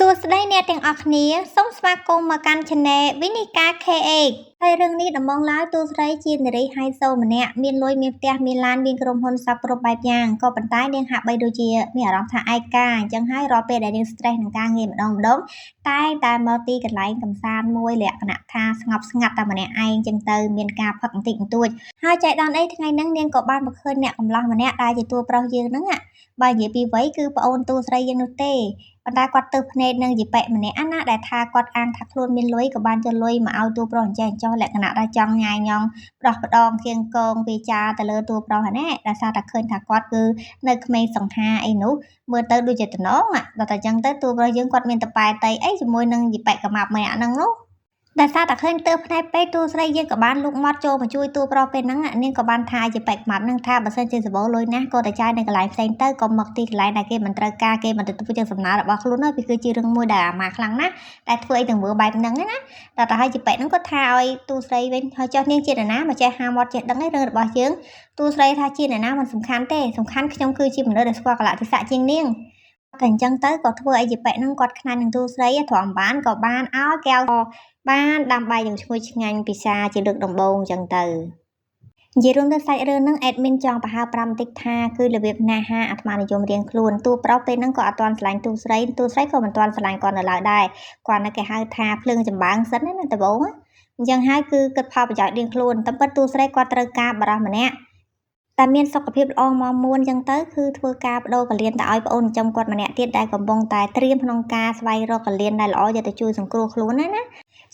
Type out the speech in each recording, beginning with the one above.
សួស្តីអ្នកទាំងអស់គ្នាសូមស្វាគមន៍មកកាន់ Channel វិនីកា KH ហើយរឿងនេះដំបងឡើយទូស្រីជានារីហៃសូម្នាក់មានលុយមានផ្ទះមានឡានមានក្រុមហ៊ុនសពគ្រប់បែបយ៉ាងក៏ប៉ុន្តែនាងហាក់បីដូចជាមានអារម្មណ៍ថាឯកាអញ្ចឹងហើយរាល់ពេលដែលនាង stress នឹងការងារម្ដងតែតែមកទីកន្លែងកំសាន្តមួយលក្ខណៈថាស្ងប់ស្ងាត់តែម្នាក់ឯងអញ្ចឹងទៅមានការផឹកបន្តិចបន្តួចហើយចៃដន្យអីថ្ងៃហ្នឹងនាងក៏បានមកឃើញអ្នកកំឡោះម្នាក់ដែលជាតួប្រុសយើងហ្នឹងបើនិយាយពីវ័យគឺប្អូនទូស្រីយើងនោះទេប៉ុន្តែគាត់ទើបភ្នែកនឹងយីប៉ែម្នាក់ណាដែលថាគាត់អាងថាខ្លួនមានលុយក៏បានយកលុយមកឲ្យតួប្រុសអញ្ចឹងចោះលក្ខណៈថាចង់ញ៉ាយញ៉ងប្រោះផ្ដងគៀងកងវាចាទៅលើតួប្រុសហ្នឹងណាដែលសារតែឃើញថាគាត់គឺនៅក្មេងសង្ហាអីនោះមើលទៅដូចជាតំណងដល់តែអញ្ចឹងទៅតួប្រុសយើងគាត់មានតប៉ែតៃអីជាមួយនឹងយីប៉ែកម្មាប់ម្នាក់ហ្នឹងនោះដែលសារតែឃើញទើបផ្នែកពេកតួស្រីយើងក៏បានលុកមាត់ចូលមកជួយតួប្រុសពេលហ្នឹងនាងក៏បានថាយីប៉ែកម្មាប់ហ្នឹងថាបើសិនជាសបោលុយណាស់ក៏តែចាយនៅកន្លែងផ្សេងទៅក៏មកទីកន្លែងដែលគេមិនត្រូវការគេមិនទទួលជាសំណើរបស់ខ្លួនហើយវាគឺជារឿងមួយដែលអាម៉ាខ្លាំងណាស់តែធ្វើអីទាំងមើលបែបហ្នឹងណាដល់តែហើយយីប៉ែហ្នឹងគាត់ថាឲ្យតួស្រីវិញហើយចុះនាងជាអ្នកណាមកចេះហាមាត់ចេះដឹងឯរឿងរបស់យើងតួស្រីថាជាអ្នកណាមិនសំខាន់ទេសំខាន់ខ្ញុំគឺជាមនុស្សដែលស្គាល់កលៈទេសៈជាងនាងតែអញ្ចឹងទៅក៏ធ្វើឲ្យយីប៉ែហ្នឹងគាត់ខ្លាចនឹងតួស្រីទ្រាំបានក៏បានឲ្យកែវបានដាំបាយយ៉ាងឈ្ងុយឆ្ងាញ់ពិសាជាលើកដំបូងអញ្ចឹងទៅនិយាយរួមទៅសាច់រឿងហ្នឹងអេដមីនចង់ប្រហើប5បន្តិចថាគឺរបៀបណាហាអាត្មានិយមរៀងខ្លួនតួប្រុសពេលហ្នឹងក៏អត់ទាន់ស្រឡាញ់តួស្រីក៏មិនទាន់ស្រឡាញ់គាត់នៅឡើយដែរគាត់នៅគេហៅថាភ្លើងចម្បាំងសិនណាដំបូងអញ្ចឹងហើយគឺគិតផលប្រយោជន៍រៀងខ្លួនតែពិតតួស្រីគាត់ត្រូវការបារម្ភម្នាក់តែមានសុខភាពល្អមកមួនអញ្ចឹងទៅគឺធ្វើការបដូរកលៀនទៅឲ្យប្អូនចំគាត់ម្នាក់ទៀតដែលកំពុងតែត្រៀមក្នុងការស្វែងរកកលៀនដែលល្អយកទៅជួយសង្គ្រោះខ្លួនណ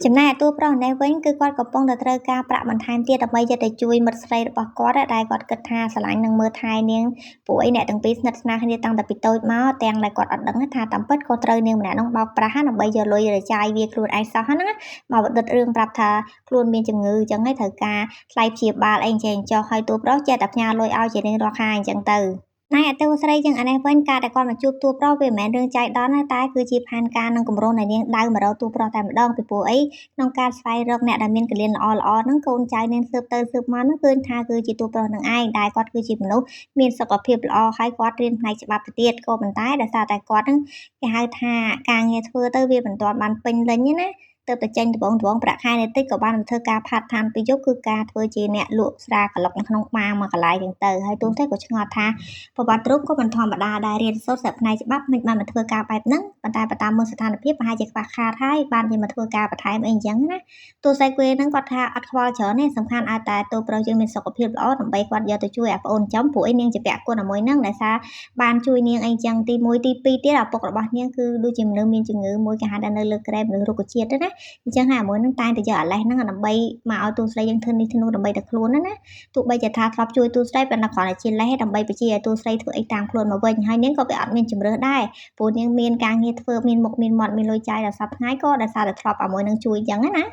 ាចំណែកតួប្រុសនេះវិញគឺគាត់កំពុងតែត្រូវការប្រាក់បន្ថែមទៀតដើម្បីយកទៅជួយមិត្តស្រីរបស់គាត់ដែលគាត់គិតថាស្រឡាញ់នឹងមើលថែនាងពួកឯអ្នកទាំងពីរស្និទ្ធស្នាលគ្នាតាំងតែពីតូចមកទាំងដែលគាត់អត់ដឹងថាតាមពិតក៏ត្រូវនាងម្នាក់នោះបោកប្រាស់ដើម្បីយកលុយរចាយវាខ្លួនឯងសោះហ្នឹងមកបដិទ្ធរឿងប្រាប់ថាខ្លួនមានជំងឺអញ្ចឹងហើយត្រូវការថ្លៃព្យាបាលអីចេះចោះហើយតួប្រុសចេះតែផ្ញើលុយឲ្យជារៀងរាល់ខែអញ្ចឹងទៅណែតើស្រីយើងអានេះវិញការដែលគាត់មកជួបតួប្រុសវាមិនមែនរឿងចៃដន្យតែគឺជាផែនការនិងគម្រោងដែលនាងដៅមករកតួប្រុសតែម្ដងពីព្រោះអីក្នុងការស្វែងរកអ្នកដែលមានកលៀនល្អហ្នឹងកូនចៅនាងស៊ើបទៅស៊ើបមកហ្នឹងឃើញថាគឺជាតួប្រុសនឹងឯងដែលគាត់គឺជាមនុស្សមានសុខភាពល្អហើយគាត់រៀនផ្នែកច្បាប់ទៅទៀតក៏ប៉ុន្តែដោយសារតែគាត់ហ្នឹងគេហៅថាការងារធ្វើទៅវាមិនទាន់បានពេញលេញណាទៅតែចេញដបងប្រាក់ខែនេះតិចក៏បានធ្វើការផាត់ឋានពីយប់គឺការធ្វើជាអ្នកលក់ស្រាក្លុកនៅក្នុងបារមួយកន្លែងហ្នឹងទៅហើយទូទៅក៏ឆ្ងល់ថាប្រវត្តិរូបក៏មិនធម្មតាដែររៀនសូត្រតែផ្នែកច្បាប់មិនបានមកធ្វើការបែបហ្នឹងប៉ុន្តែតាមមើលស្ថានភាពប្រហែលជាខ្វះខាតហើយបានជាមកធ្វើការបន្ថែមអីអញ្ចឹងណាទូស្រីគួយហ្នឹងគាត់ថាអត់ខ្វល់ច្រើនទេសំខាន់ឲ្យតែតួប្រុសយើងមានសុខភាពល្អដើម្បីគាត់យកទៅជួយអាប្អូនចំព្រោះអីនាងជាពាក់គុណជាមួយហ្នឹងដែលសារបានជួយនាងអីចឹងទី1ទី2ទៀតឪពុករបស់នាងគឺដូចជាមនុស្សមានជំងឺមួយគេហៅថានៅលើក្រែមនុស្សរុក្ខជាតិណាអញ្ចឹងហើយមួយហ្នឹងតែទៅយកអាលេសហ្នឹងដើម្បីមកឲ្យទូស្រីយើងធ្វើនេះធ្វើនោះដើម្បីតែខ្លួនណាទោះបីជាថាធ្លាប់ជួយទូស្រីប៉ុន្តែគ្រាន់តែជាលេសដើម្បីបញ្ជាឲ្យទូស្រីធ្វើអីតាមខ្លួនមកវិញហើយនាងក៏វាអត់មានជំរឿសដែរព្រោះនាងមានការងារធ្វើមានមុខមានមាត់មានលុយចាយដល់សប្តាហ៍ថ្ងៃក៏ដោយសារតែធ្លាប់ឲ្យមួយនឹងជួយអញ្ចឹងណា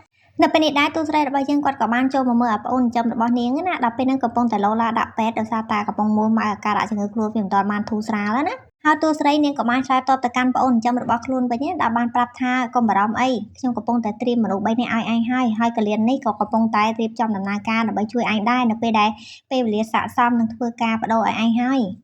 នៅពេលនេះដែរទូស្រីរបស់យើងគាត់ក៏បានចូលមកមើលអាប្អូនចំរបស់នាងណាដល់ពេលហ្នឹងកំពុងតែលោឡាដាក់ពេទ្យដោយសារតែកំពុងមើលមកអាការៈជំងឺខ្លួនវាមិនទាន់បានធូរស្រាលណាហើយតួស្រីនាងក៏បានឆ្លើយតបទៅកាន់ប្អូនចិញ្ចឹមរបស់ខ្លួនវិញដែលបានប្រាប់ថាកុំបារម្ភអីខ្ញុំកំពុងតែត្រៀមមនុស្ស3នាក់ឲ្យឯងហើយកលៀននេះក៏កំពុងតែរៀបចំដំណើរការដើម្បីជួយឯងដែរនៅពេលដែលពេលវេលាស័ក្តិសមនឹងធ្វើការបដូរឲ្យឯងហើយ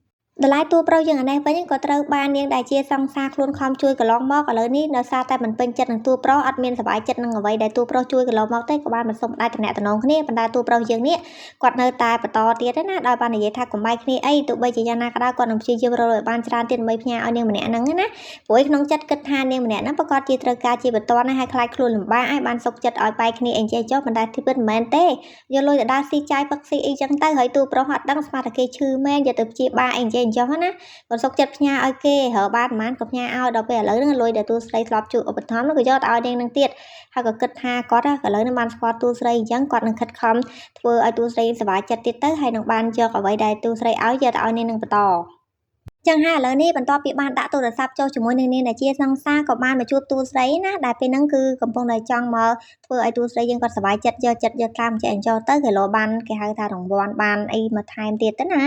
តម្លៃតួប្រុសយើងអានេះវិញក៏ត្រូវបាននាងដែលជាសង្សារខ្លួនខំជួយកន្លងមកឥឡូវនេះនៅសារតែមិនពេញចិត្តនឹងតួប្រុសអត់មានសប្បាយចិត្តនឹងអ្វីដែលតួប្រុសជួយកន្លងមកទេក៏បានមិនសុំដែរតំណែងគ្នាប៉ុន្តែតួប្រុសយើងនេះគាត់នៅតែបន្តទៀតណាដោយបាននិយាយថាកុំបាយគ្នាអីទោះបីជាយ៉ាងណាក៏ដោយគាត់នឹងព្យាយាមរកឲ្យបានច្រើនទៀតដើម្បីផ្ញើឲ្យនាងម្នាក់ហ្នឹងណាព្រោះក្នុងចិត្តគិតថានាងម្នាក់ហ្នឹងប្រកាសជាត្រូវការជាបន្ទាន់ហើយខ្លាចខ្លួនលំបាកឲ្យបានសុខចិត្តឲ្យបាយគ្នាអីចេះចុះប៉ុន្តែទីពិតមិនមែនទេយកលុយទៅដើរស៊ីចាយផឹកស៊ីអីចឹងទៅហើយតួប្រុសអត់ដឹងស្មារតីគេឈឺមែនយកទៅព្យាបាលអីចេះចុះណាគាត់សុកចិត្តផ្ញើឲ្យគេរើបានប្រហែលក៏ផ្ញើឲ្យដល់ពេលឥឡូវហ្នឹងលុយដែលទូស្រីធ្លាប់ជួយឧបត្ថម្ភនោះក៏យកទៅឲ្យនាងនឹងទៀតហើយក៏គិតថាគាត់ឥឡូវហ្នឹងបានស្គាល់ទូស្រីអញ្ចឹងគាត់នឹងខិតខំធ្វើឲ្យទូស្រីសប្បាយចិត្តទៀតទៅហើយនឹងបានយកអ្វីដែលទូស្រីឲ្យយកទៅឲ្យនាងនឹងបន្តចឹងហើយឥឡូវនេះបន្ទាប់ពីបានដាក់ទូរស័ព្ទចុះជាមួយនឹងនាងដែលជាសង្សារក៏បានមកជួបទូស្រីណាដែលពេលហ្នឹងគឺកំពុងតែចង់មកធ្វើឲ្យទូស្រីយើងគាត់សប្បាយចិត្តយកតាមចេះអញ្ចឹងទៅគេលោបានគេហៅថារង្វាន់បានអីមកថែមទៀតទៅណា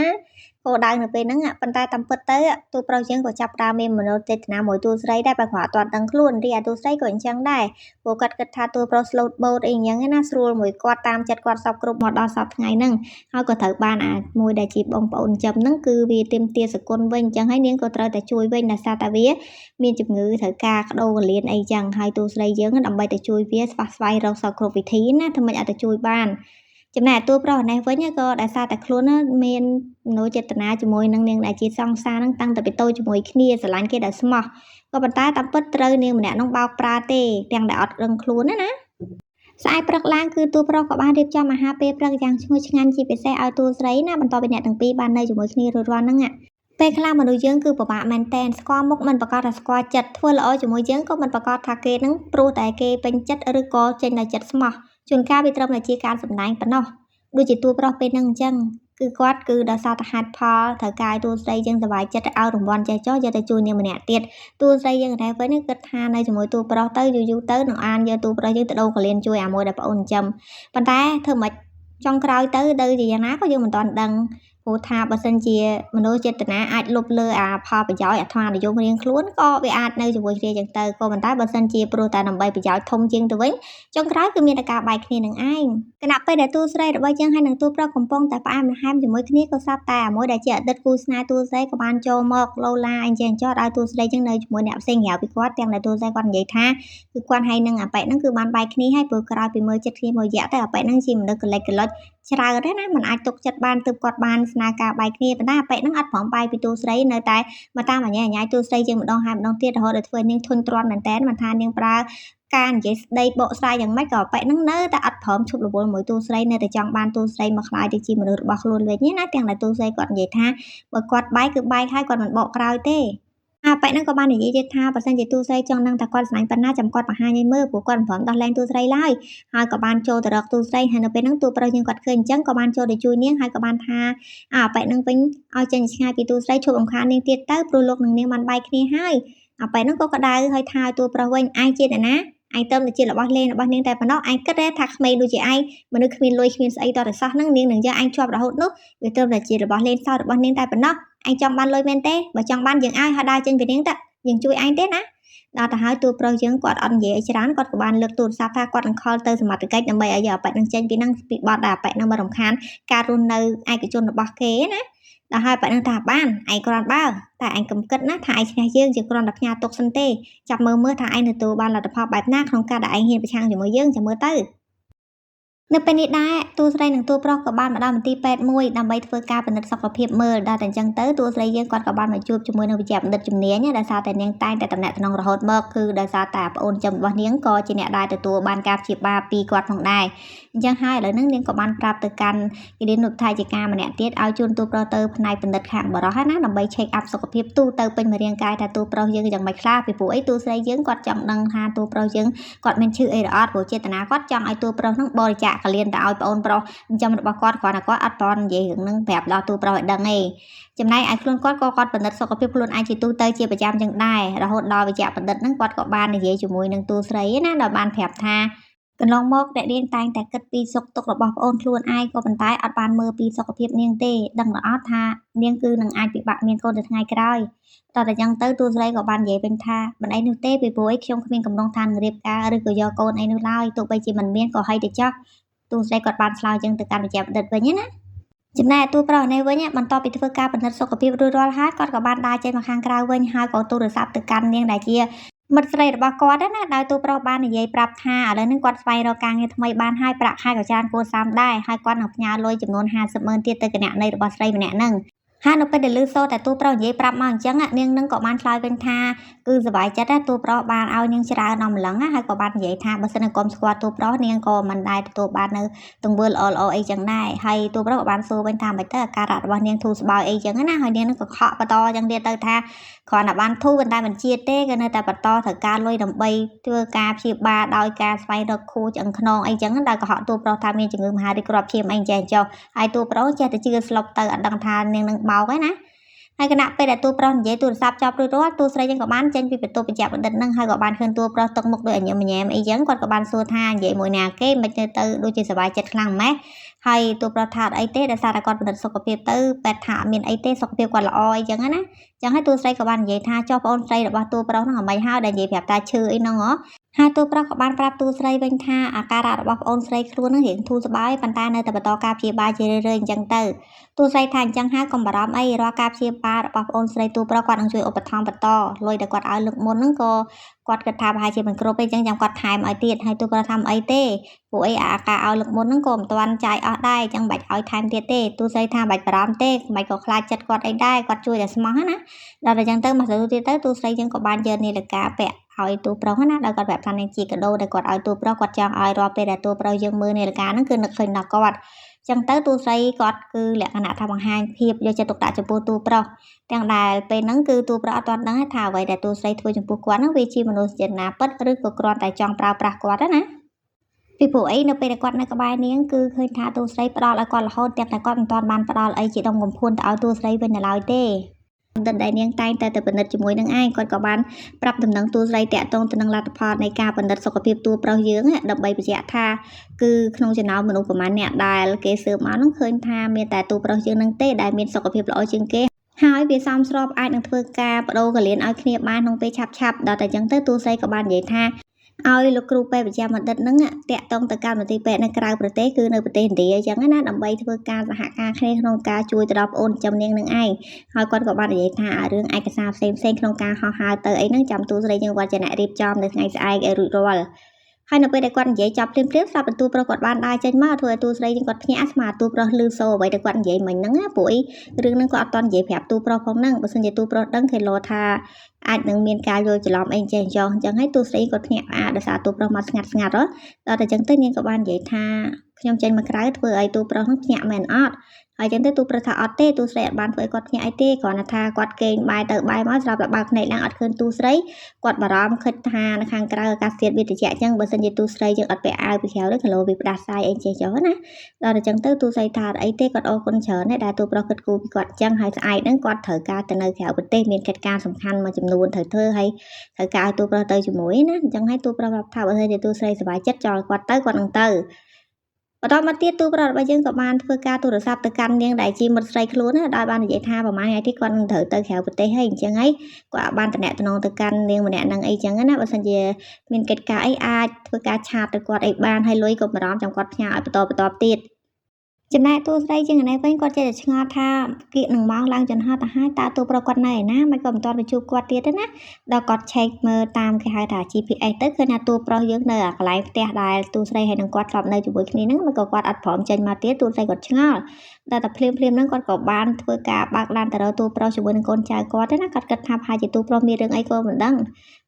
គោលដៅនៅពេលហ្នឹងប៉ុន្តែតាមពិតទៅទូប្រុសយើងក៏ចាប់ផ្ដើមមានមនោចេតនាមួយទូស្រីដែរបើគាត់អត់ទាន់ដឹងខ្លួនរីឯទូស្រីក៏អញ្ចឹងដែរព្រោះគាត់គិតថាទូប្រុស slot boat អីអញ្ចឹងណាស្រួលមួយគាត់តាមចិត្តគាត់សពគ្រប់មកដល់សប្តាហ៍ថ្ងៃហ្នឹងហើយក៏ត្រូវបានមួយដែលជាបងប្អូនចិញ្ចឹមហ្នឹងគឺវាទាមទារសគុណវិញអញ្ចឹងហើយនាងក៏ត្រូវតែជួយវិញដោយសារតែវាមានជំងឺត្រូវការក្តោកលៀនអីចឹងហើយទូស្រីយើងដើម្បីទៅជួយវាស្វះស្វែងរកសពគ្រប់វិធីណាធ្វើម៉េចអាចទៅជួយបានចំណែកតួប្រុសនេះវិញក៏ដោយសារតែខ្លួនមានមនោចេតនាជាមួយនឹងនាងដែលជាសង្សារហ្នឹងតាំងតែពីតូចជាមួយគ្នាស្រឡាញ់គេដោយស្មោះក៏ប៉ុន្តែតាមពិតត្រូវនាងម្នាក់នោះបោកប្រាទេទាំងដែលអត់ដឹងខ្លួនណាស្អែកព្រឹកឡើងគឺតួប្រុសក៏បានរៀបចំអាហារពេលព្រឹកយ៉ាងឈ្ងុយឆ្ងាញ់ជាពិសេសឲ្យតួស្រីណាបន្ទាប់ពីអ្នកទាំងពីរបាននៅជាមួយគ្នារួចរាល់ហ្នឹងពេលខ្លះមនុស្សយើងគឺពិបាកមែនតែនស្គាល់មុខមិនប្រកាសថាស្គាល់ចិត្តធ្វើល្អជាមួយយើងក៏មិនប្រកាសថាគេនឹងព្រោះតែគេពេញចិត្តឬក៏ចេញនៅចិត្តស្មោះជួនកាលវាត្រឹមតែជាការសម្ដែងប៉ុណ្ណោះដូចជាតួប្រុសពេលហ្នឹងអញ្ចឹងគឺគាត់គឺដោយសារតែហេតុផលត្រូវការឲ្យតួស្រីយើងសប្បាយចិត្តឲ្យរង្វាន់ចេះចោះយកទៅជួយនាងម្នាក់ទៀតតួស្រីយើងតែវិញគិតថានៅជាមួយតួប្រុសទៅយូរទៅនឹងអានយកតួប្រុសយើងទៅដូរកលៀនជួយអាមួយដែលប្អូនចិញ្ចឹមប៉ុន្តែធ្វើមិនចុងក្រោយទៅជាយ៉ាងណាក៏យើងមិនទាន់ដឹងព្រោះថាបើសិនជាមនោចេតនាអាចលុបលើផលប្រយោជន៍អាត្មានិយមរៀងខ្លួនក៏វាអាចនៅជាមួយគ្នាចឹងទៅក៏ប៉ុន្តែបើសិនជាព្រោះតែដើម្បីប្រយោជន៍ធំជាងទៅវិញចុងក្រោយគឺមានតែការបែកគ្នានឹងឯងគណៈពេលដែលតួស្រីរបស់យើងហើយនឹងតួប្រុសកំពុងតែផ្អែមល្ហែមជាមួយគ្នាក៏ស្រាប់តែមួយដែលជាអតីតគូស្នេហ៍តួស្រីក៏បានចូលមកឡូឡាអញ្ចឹងចោះឲ្យតួស្រីចឹងនៅជាមួយអ្នកផ្សេងក្រៅពីគាត់ទាំងដែលតួស្រីគាត់និយាយថាគឺគាត់ហើយនឹងអាប៉ែហ្នឹងគឺបានបែកគ្នាហើយព្រោះក្រោយពីមើលចិត្តគ្នាមួយរយៈទៅអាប៉ែហ្នឹងជាមនុស្សកលិចកលុចច្រើនទេណាមិនអាចទុកចិត្តបានទើបគាត់បានស្នើការបែកគ្នាប៉ុន្តែអាប៉ែហ្នឹងអត់ព្រមបែកពីតួស្រីនៅតែមកតាមអញ្ញាតួស្រីជាងម្ដងហើយម្ដងទៀតរហូតដល់ធ្វើនាងធុញទ្រាន់មែនតើមិនថានាងប្រើការនិយាយស្ដីបកស្រាយយ៉ាងម៉េចក៏ប៉ែហ្នឹងនៅតែអត់ព្រមឈប់រវល់មួយតួស្រីនៅតែចង់បានតួស្រីមកខ្លាយទៅជាមនុស្សរបស់ខ្លួនវិញណាទាំងតែតួស្រីគាត់និយាយថាបើគាត់បែកគឺបែកហើយគាត់មិនបកក្រោយទេប៉ែហ្នឹងក៏បាននិយាយទៀតថាបើសិនជាតួស្រីចង់ដឹងថាគាត់ស្រឡាញ់ប៉ុណ្ណាចាំគាត់បង្ហាញឲ្យមើលព្រោះគាត់មិនព្រមដោះលែងតួស្រីឡើយហើយក៏បានចូលទៅរកតួស្រីហើយនៅពេលហ្នឹងតួប្រុសយើងគាត់ឃើញអញ្ចឹងក៏បានចូលទៅជួយនាងហើយក៏បានថាប៉ែហ្នឹងវិញឲ្យចេញឆ្ងាយពីតួស្រីឈប់រំខាននាងទៀតទៅព្រោះលោកនឹងនាងបានបែកគ្នាហើយប៉ែហ្នឹងក៏ក្តៅហើយថាឲ្យតួប្រុសវិញឯងជាអ្នកណាឯងទៅជារបស់លេងរបស់នាងតែប៉ុណ្ណោះឯងគិតថាក្មេងដូចជាឯងមនុស្សគ្មានលុយគ្មានស្អីតតែសោះហ្នឹងនាងនឹងយកឯងជាប់រហូតនោះវាទៅតែជារបស់លេងសើចរបស់នាងតែប៉ុណ្ណោះឯងចង់បានលុយមែនទេបើចង់បានយើងឲ្យដើរចេញពីនាងទៅយើងជួយឯងទេណាដល់ទៅហើយតួប្រុសយើងគាត់អត់និយាយអីច្រើនគាត់ក៏បានលើកទូរស័ព្ទថាគាត់នឹងខលទៅសមត្ថកិច្ចដើម្បីឲ្យយកអាប៉ែនឹងចេញពីហ្នឹងពីបទដែលអាប៉ែនឹងមករំខានការរស់នៅឯកជនរបស់គេណាដល់ហើយប៉ែនឹងថាបានឯងគ្រាន់បើតែឯងកុំគិតណាថាឯងឈ្នះយើងជាគ្រាន់តែផ្ញើទុកសិនទេចាប់មើលថាឯងទទួលបានលទ្ធផលបែបណាក្នុងការដែលឯងហ៊ានប្រឆាំងជាមួយយើងចាំមើលទៅនៅពេលនេះដែរតួស្រីនិងតួប្រុសក៏បានមកដល់មន្ទីរពេទ្យមួយដើម្បីធ្វើការពិនិត្យសុខភាពមើលដល់តែអញ្ចឹងទៅតួស្រីយើងគាត់ក៏បានមកជួបជាមួយនឹងវិជ្ជាបណ្ឌិតជំនាញដោយសារតែនាងតែងតែតំណែងក្នុងរហូតមកគឺដោយសារតែប្អូនចិញ្ចឹមរបស់នាងក៏ជាអ្នកដែលទទួលបានការព្យាបាលពីគាត់ផងដែរអញ្ចឹងហើយឥឡូវនេះនាងក៏បានប្រាប់ទៅកាន់គិលានុបដ្ឋាយិកាម្នាក់ទៀតឲ្យជូនតួប្រុសទៅផ្នែកបណ្ឌិតខាងបរិសុទ្ធណាដើម្បី check up សុខភាពទូទៅពេញមួយរាងកាយថាតួប្រុសយើងយ៉ាងម៉េចខ្លះពីព្រោះអីតួស្រីយើងគាត់ចង់ដឹងថាតួប្រុសយើងគាត់មានឈឺអីរអត់ព្រោះចេតនាគាត់ចង់ឲ្យតួប្រុសនឹងបរិច្ចាគកលៀនទៅឲ្យប្អូនប្រុសចិញ្ចឹមរបស់គាត់គ្រាន់តែគាត់អត់តន់និយាយរឿងហ្នឹងប្រាប់ដល់តួប្រុសឲ្យដឹងទេចំណែកឯខ្លួនគាត់ក៏គាត់បណ្ឌិតសុខភាពខ្លួនឯងជាទូទៅជាប្រចាំចឹងដែររហូតដល់វិជ្ជាបណ្ឌិតហ្នឹងគាត់ក៏បាននិយាយជាមួយនឹងតួស្រីណាដល់បានប្រាប់ថាកន្លងមកអ្នកនាងតែងតែគិតពីសុខទុក្ខរបស់ប្អូនខ្លួនឯងក៏ប៉ុន្តែអត់បានមើលពីសុខភាពនាងទេដឹងល្អថានាងគឺនឹងអាចពិបាកមានកូនទៅថ្ងៃក្រោយតោះតែចឹងទៅតួស្រីក៏បាននិយាយវិញថាមិនអីនោះទេពីព្រោះខ្ញុំគ្មានកំណងថានឹងរៀបការឬក៏យកកូនអីនោះឡើយទោះបីជាមិនមានក៏ហីទៅចោះតួស្រីគាត់បានឆ្លើយចឹងទៅកាន់វិជ្ជាបណ្ឌិតវិញណាចំណែកតួប្រុសនេះវិញបន្ទាប់ពីធ្វើការពិនិត្យសុខភាពរួចរាល់ហើយគាត់ក៏បានដើរចេញមកខាងក្រៅវិញហើយក៏ទូរស័ព្ទទៅកាន់នាងដែលជាមិត្តស្រីរបស់គាត់ណាដោយតួប្រុសបាននិយាយប្រាប់ថាឥឡូវនេះគាត់ស្វែងរកការងារថ្មីបានហើយប្រាក់ខែក៏ច្រើនគួរសមដែរហើយគាត់នឹងផ្ញើលុយចំនួន50,000ទៀតទៅគណនីរបស់ស្រីម្នាក់ហ្នឹងហើយនៅពេលដែលឮសូរតែតួប្រុសនិយាយប្រាប់មកអញ្ចឹងនាងនឹងក៏បានឆ្លើយវិញថាគឺសប្បាយចិត្តណាតួប្រុសបានឲ្យនាងច្រើនដល់ម្លឹងហើយក៏បាននិយាយថាបើសិនជាកុំស្គាល់តួប្រុសនាងក៏មិនដែរទទួលបាននៅទង្វើល្អៗអីចឹងដែរហើយតួប្រុសក៏បានសួរវិញថាមិនទៅអាការៈរបស់នាងធូរស្បើយអីចឹងណាហើយនាងនឹងក៏ខកបន្តចឹងទៀតទៅថាគ្រាន់តែបានធូរប៉ុន្តែមិនជាតិទេក៏នៅតែបន្តត្រូវការលុយដើម្បីធ្វើការព្យាបាលដោយការស្វែងរកខួរឆ្អឹងខ្នងអីចឹងដែលកុហកតួប្រុសថាមានជំងឺមហារីកគ្រាប់ឈាមអីចេះចុះហើយតួប្រុសចេះតែជឿស្លុបទៅអត់ដឹងថានាងនឹងបោកឯណាហើយគណៈពេលដែលតួប្រុសនិយាយទូរស័ព្ទចប់រួចរាល់តួស្រីយើងក៏បានចេញពីបន្ទប់បញ្ជាបណ្ឌិតនឹងហើយក៏បានឃើញតួប្រុសទឹកមុខដូចអញញ៉ែមអីចឹងគាត់ក៏បានសួរថានិយាយមួយណាគេមិនទៅដូចជាសប្បាយចិត្តខ្លាំងម៉េះ ហើយទូប្រថាអីទេដោយសារតែគាត់ពិនិត្យសុខភាពទៅពេទ្យថាអត់មានអីទេសុខភាពគាត់ល្អអីចឹងណាចឹងហើយទូស្រីក៏បាននិយាយថាចុះបងអូនស្រីរបស់ទូប្រុសហ្នឹងអ្មេចហើយដែលនិយាយប្រាប់តាឈឺអីហ្នឹងហ៎ហើយទូប្រុសក៏បានប្រាប់ទូស្រីវិញថាអាការៈរបស់បងអូនស្រីខ្លួនហ្នឹងរៀងធូរស្បើយប៉ុន្តែនៅតែបន្តការព្យាបាលជារឿយៗអញ្ចឹងទៅទូស្រីថាអញ្ចឹងហើយកុំបារម្ភអីរាល់ការព្យាបាលរបស់បងអូនស្រីទូប្រុសគាត់នឹងជួយឧបត្ថម្ភបន្តលុយដែលគាត់ឲ្យលើកមុនហ្នឹងក៏គាត់គិតថាប្រហែលជាមិនគ្រប់ទេអញ្ចឹងចាំគាត់ថែមឲ្យទៀតហើយទូប្រុសថាអីទេពួកអីអាការឲ្យលើកមុនហ្នឹងក៏មិនទាន់ចាយអស់ដែរអញ្ចឹងបាច់ឲ្យថែមទៀតទេទូស្រីថាបាច់បារម្ភទេមិនក៏ខ្លាចចិត្តគាត់អីដែរគាត់ជួយតែស្មោះណាដល់តែអញ្ចឹងទៅមកទៅទៀតទៅទូស្រីយើងក៏បានយកនាឡិកាពាក់ឲ្យទូប្រុសណាដល់គាត់ប្រាប់ថានឹងជាកាដូដែលគាត់ឲ្យទូប្រុសគាត់ចង់ឲ្យរាល់ពេលដែលទូប្រុសយើងមើលនាឡិកាហ្នឹងគឺនឹកឃើញដល់គាត់ចឹងទៅទូស្រីគាត់គឺលក្ខណៈថាបង្ហាញភាពយកចិត្តទុកដាក់ចំពោះទូប្រុសទាំងដែលពេលហ្នឹងគឺទូប្រុសអត់ទាន់ដឹងថាអ្វីដែលទូស្រីធ្វើចំពោះគាត់ហ្នឹងវាជាមនុស្សចេតនាពិតឬក៏គ្រាន់តែចង់ប្រើប្រាស់គាត់ណាពីព្រោះអីនៅពេលដែលគាត់នៅក្បែរនាងគឺឃើញថាទូស្រីផ្ដល់ឲ្យគាត់រហូតទាំងតែគាត់មិនទាន់បានផ្ដល់អីជាដុំកំភួនទៅឲ្យទូស្រីវិញនៅឡើយទេបណ្ឌិតដែលនាងតែងតែពិនិត្យជាមួយនឹងឯងគាត់ក៏បានប្រាប់ដំណឹងទូស្រីតាក់ទងទៅនឹងលទ្ធផលនៃការពិនិត្យសុខភាពទូប្រុសយើងដើម្បីបញ្ជាក់ថាគឺក្នុងចំណោមមនុស្សប្រមាណអ្នកដែលគេស៊ើបមកហ្នឹងឃើញថាមានតែទូប្រុសយើងនឹងទេដែលមានសុខភាពល្អជាងគេហើយវាសមស្របអាចនឹងធ្វើការបដូរកលៀនឲ្យគ្នាបានក្នុងពេលឆាប់ៗដល់តែអញ្ចឹងទៅទូស្រីក៏បាននិយាយថាឲ្យលោកគ្រូពេទ្យវិជ្ជាបណ្ឌិតហ្នឹងតាក់ទងទៅកាន់មន្ទីរពេទ្យនៅក្រៅប្រទេសគឺនៅប្រទេសឥណ្ឌាអញ្ចឹងណាដើម្បីធ្វើការសហការគ្នាក្នុងការជួយទៅដល់ប្អូនចំនាងនឹងឯងហើយគាត់ក៏បាននិយាយថារឿងឯកសារផ្សេងៗក្នុងការហោះហើរទៅអីហ្នឹងចាំទូស្រីយើងគាត់ជាអ្នករៀបចំនៅថ្ងៃស្អែកឲ្យរួចរាល់ហើយនៅពេលដែលគាត់និយាយចប់ភ្លាមៗស្រាប់បន្ទូប្រុសគាត់បានដើរចេញមកធ្វើឲ្យទូស្រីយើងគាត់ភ្ញាក់ស្មាទូប្រុសលឺសូអ្វីដែលគាត់និយាយមិញហ្នឹងណាព្រោះអីរឿងហ្នឹងគាត់អត់តន់និយាយប្រាប់ទូប្រុសផងហ្នឹងបើមិនជាទូប្រុសដឹងគេលោថាអាចនឹងមានការយល់ច្រឡំអីចេះចោះអញ្ចឹងហើយទូស្រីគាត់ភ្ញាក់ផ្អើលដោយសារទូប្រុសមកស្ងាត់ដល់តែអញ្ចឹងទៅនាងក៏បាននិយាយថាខ្ញុំចេញមកក្រៅធ្វើឲ្យទូប្រុសហ្នឹងភ្ញាក់មែនអត់ហើយអញ្ចឹងទៅទូប្រុសថាអត់ទេទូស្រីអត់បានធ្វើឲ្យគាត់ភ្ញាក់អីទេគ្រាន់តែថាគាត់គេងបាយទៅបាយមកស្រាប់តែបើកភ្នែកឡើងអត់ឃើញទូស្រីគាត់បារម្ភគិតថានៅខាងក្រៅអាកាសធាតុវាត្រជាក់អញ្ចឹងបើសិនជាទូស្រីយើងអត់ពាក់អាវពីក្រៅទៅគីឡូវាផ្ដាសាយអីចេះចុះណាដល់អញ្ចឹងទៅទូស្រីថាអីទេគាត់អរគុណច្រើនដែរដែលទូប្រុសគិតគូរពីគាត់អញ្ចឹងហើយស្អែកហ្នឹងគាត់ត្រូវការទៅនៅក្រៅប្រទេសមានកិច្ចការសំខាន់មួយចំនួនត្រូវធ្វើហើយត្រូវការឲ្យទូប្រុសទៅជាមួយណាអញ្ចឹងហើយទូប្រុសប្រាប់ថាបើសិនជាទូស្រីសប្បាយចិត្តចោលគាត់ទៅគាត់នឹងទៅបន្តមកទៀតទូប្រុសរបស់យើងក៏បានធ្វើការទូរស័ព្ទទៅកាន់នាងដែលជាមិត្តស្រីខ្លួនណាដោយបាននិយាយថាប្រហែលថ្ងៃទៀតគាត់នឹងត្រូវទៅក្រៅប្រទេសហើយអញ្ចឹងហើយគាត់បានតំណែងទៅកាន់នាងម្នាក់ហ្នឹងអីចឹងណាបើសិនជាមានកិច្ចការអីអាចធ្វើការឆាតទៅគាត់អីបានហើយលុយក៏បារម្ភចាំគាត់ផ្ញើឲ្យបន្តទៀតចំណែកទូស្រីជាងនេះវិញគាត់ចេះតែឆ្ងល់ថាគៀកនឹងម៉ោងឡើងចន្លោះទៅហើយតើទូប្រុសគាត់នៅឯណាមិនក៏មិនទាន់ទៅជួបគាត់ទៀតទេណាដល់គាត់ឆែកមើលតាមគេហៅថា GPS ទៅឃើញថាទូប្រុសយើងនៅកន្លែងផ្ទះដែលទូស្រីហើយនឹងគាត់ធ្លាប់នៅជាមួយគ្នាហ្នឹងមិនក៏គាត់អត់ព្រមចេញមកទៀតទូស្រីគាត់ឆ្ងល់ដល់តែភ្លាមហ្នឹងគាត់ក៏បានធ្វើការបើកឡានទៅរកទូប្រុសជាមួយនឹងកូនចៅគាត់ទេណាគាត់គិតថាប្រហែលជាទូប្រុសមានរឿងអីក៏មិនដឹង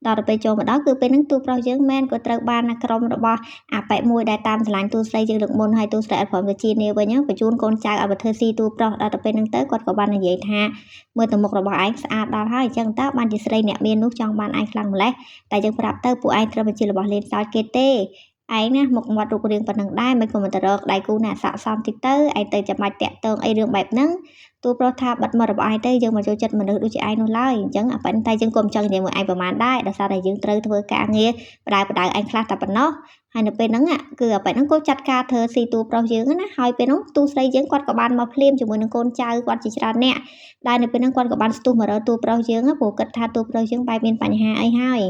ដល់ទៅពេលចូលមកដល់គឺពេលហ្នឹងទូប្រុសយើងមែនក៏ត្រូវបានក្រុមរបស់អាប៉ែមួយដែលតាមឆ្លាញ់ទូស្រីយើងលើកមុនហើយទូស្រីអត់ព្រមទៅជានាវិញបញ្ជូនកូនចៅឲ្យទៅធ្វើស៊ីទូប្រុសដល់ទៅពេលហ្នឹងទៅគាត់ក៏បាននិយាយថាមើលទៅមុខរបស់ឯងស្អាតដល់ហើយអញ្ចឹងតើបានជាស្រីអ្នកមាននោះចង់បានឯងខ្លាំងម្ល៉េះតែយើងប្រាប់ទៅពួកឯងត្រូវជារបស់លេងសើចគេទេឯងណាមុខមាត់រូបរាងប៉ុណ្ណឹងដែរមិនក៏មិនទៅរកដៃគូណាស័កសមតិចទៅឯងទៅចាំបាច់តាក់ទងអីរឿងបែបហ្នឹងទូប្រុសថាបាត់មករបស់ឯងទៅយើងមកចូលចិត្តមនុស្សដូចជាឯងនោះឡើយអញ្ចឹងប៉ុន្តែយើងក៏មិនចង់និយាយមួយឯងប្រហែលដែរដោយសារតែយើងត្រូវធ្វើការងារបដៅឯងខ្លះតែប៉ុណ្ណោះហើយនៅពេលហ្នឹងគឺបែបហ្នឹងគាត់ចាត់ការធ្វើស៊ីទូប្រុសយើងណាហើយពេលហ្នឹងទូស្រីយើងគាត់ក៏បានមកភ្លាមជាមួយនឹងកូនចៅគាត់ជាច្រើនអ្នកដែលនៅពេលហ្នឹងគាត់ក៏បានស្ទុះមករកទូប្រុសយើងព្រោះគិតថាទូប្រុសយើងបែបមានបញ្ហាអីហើ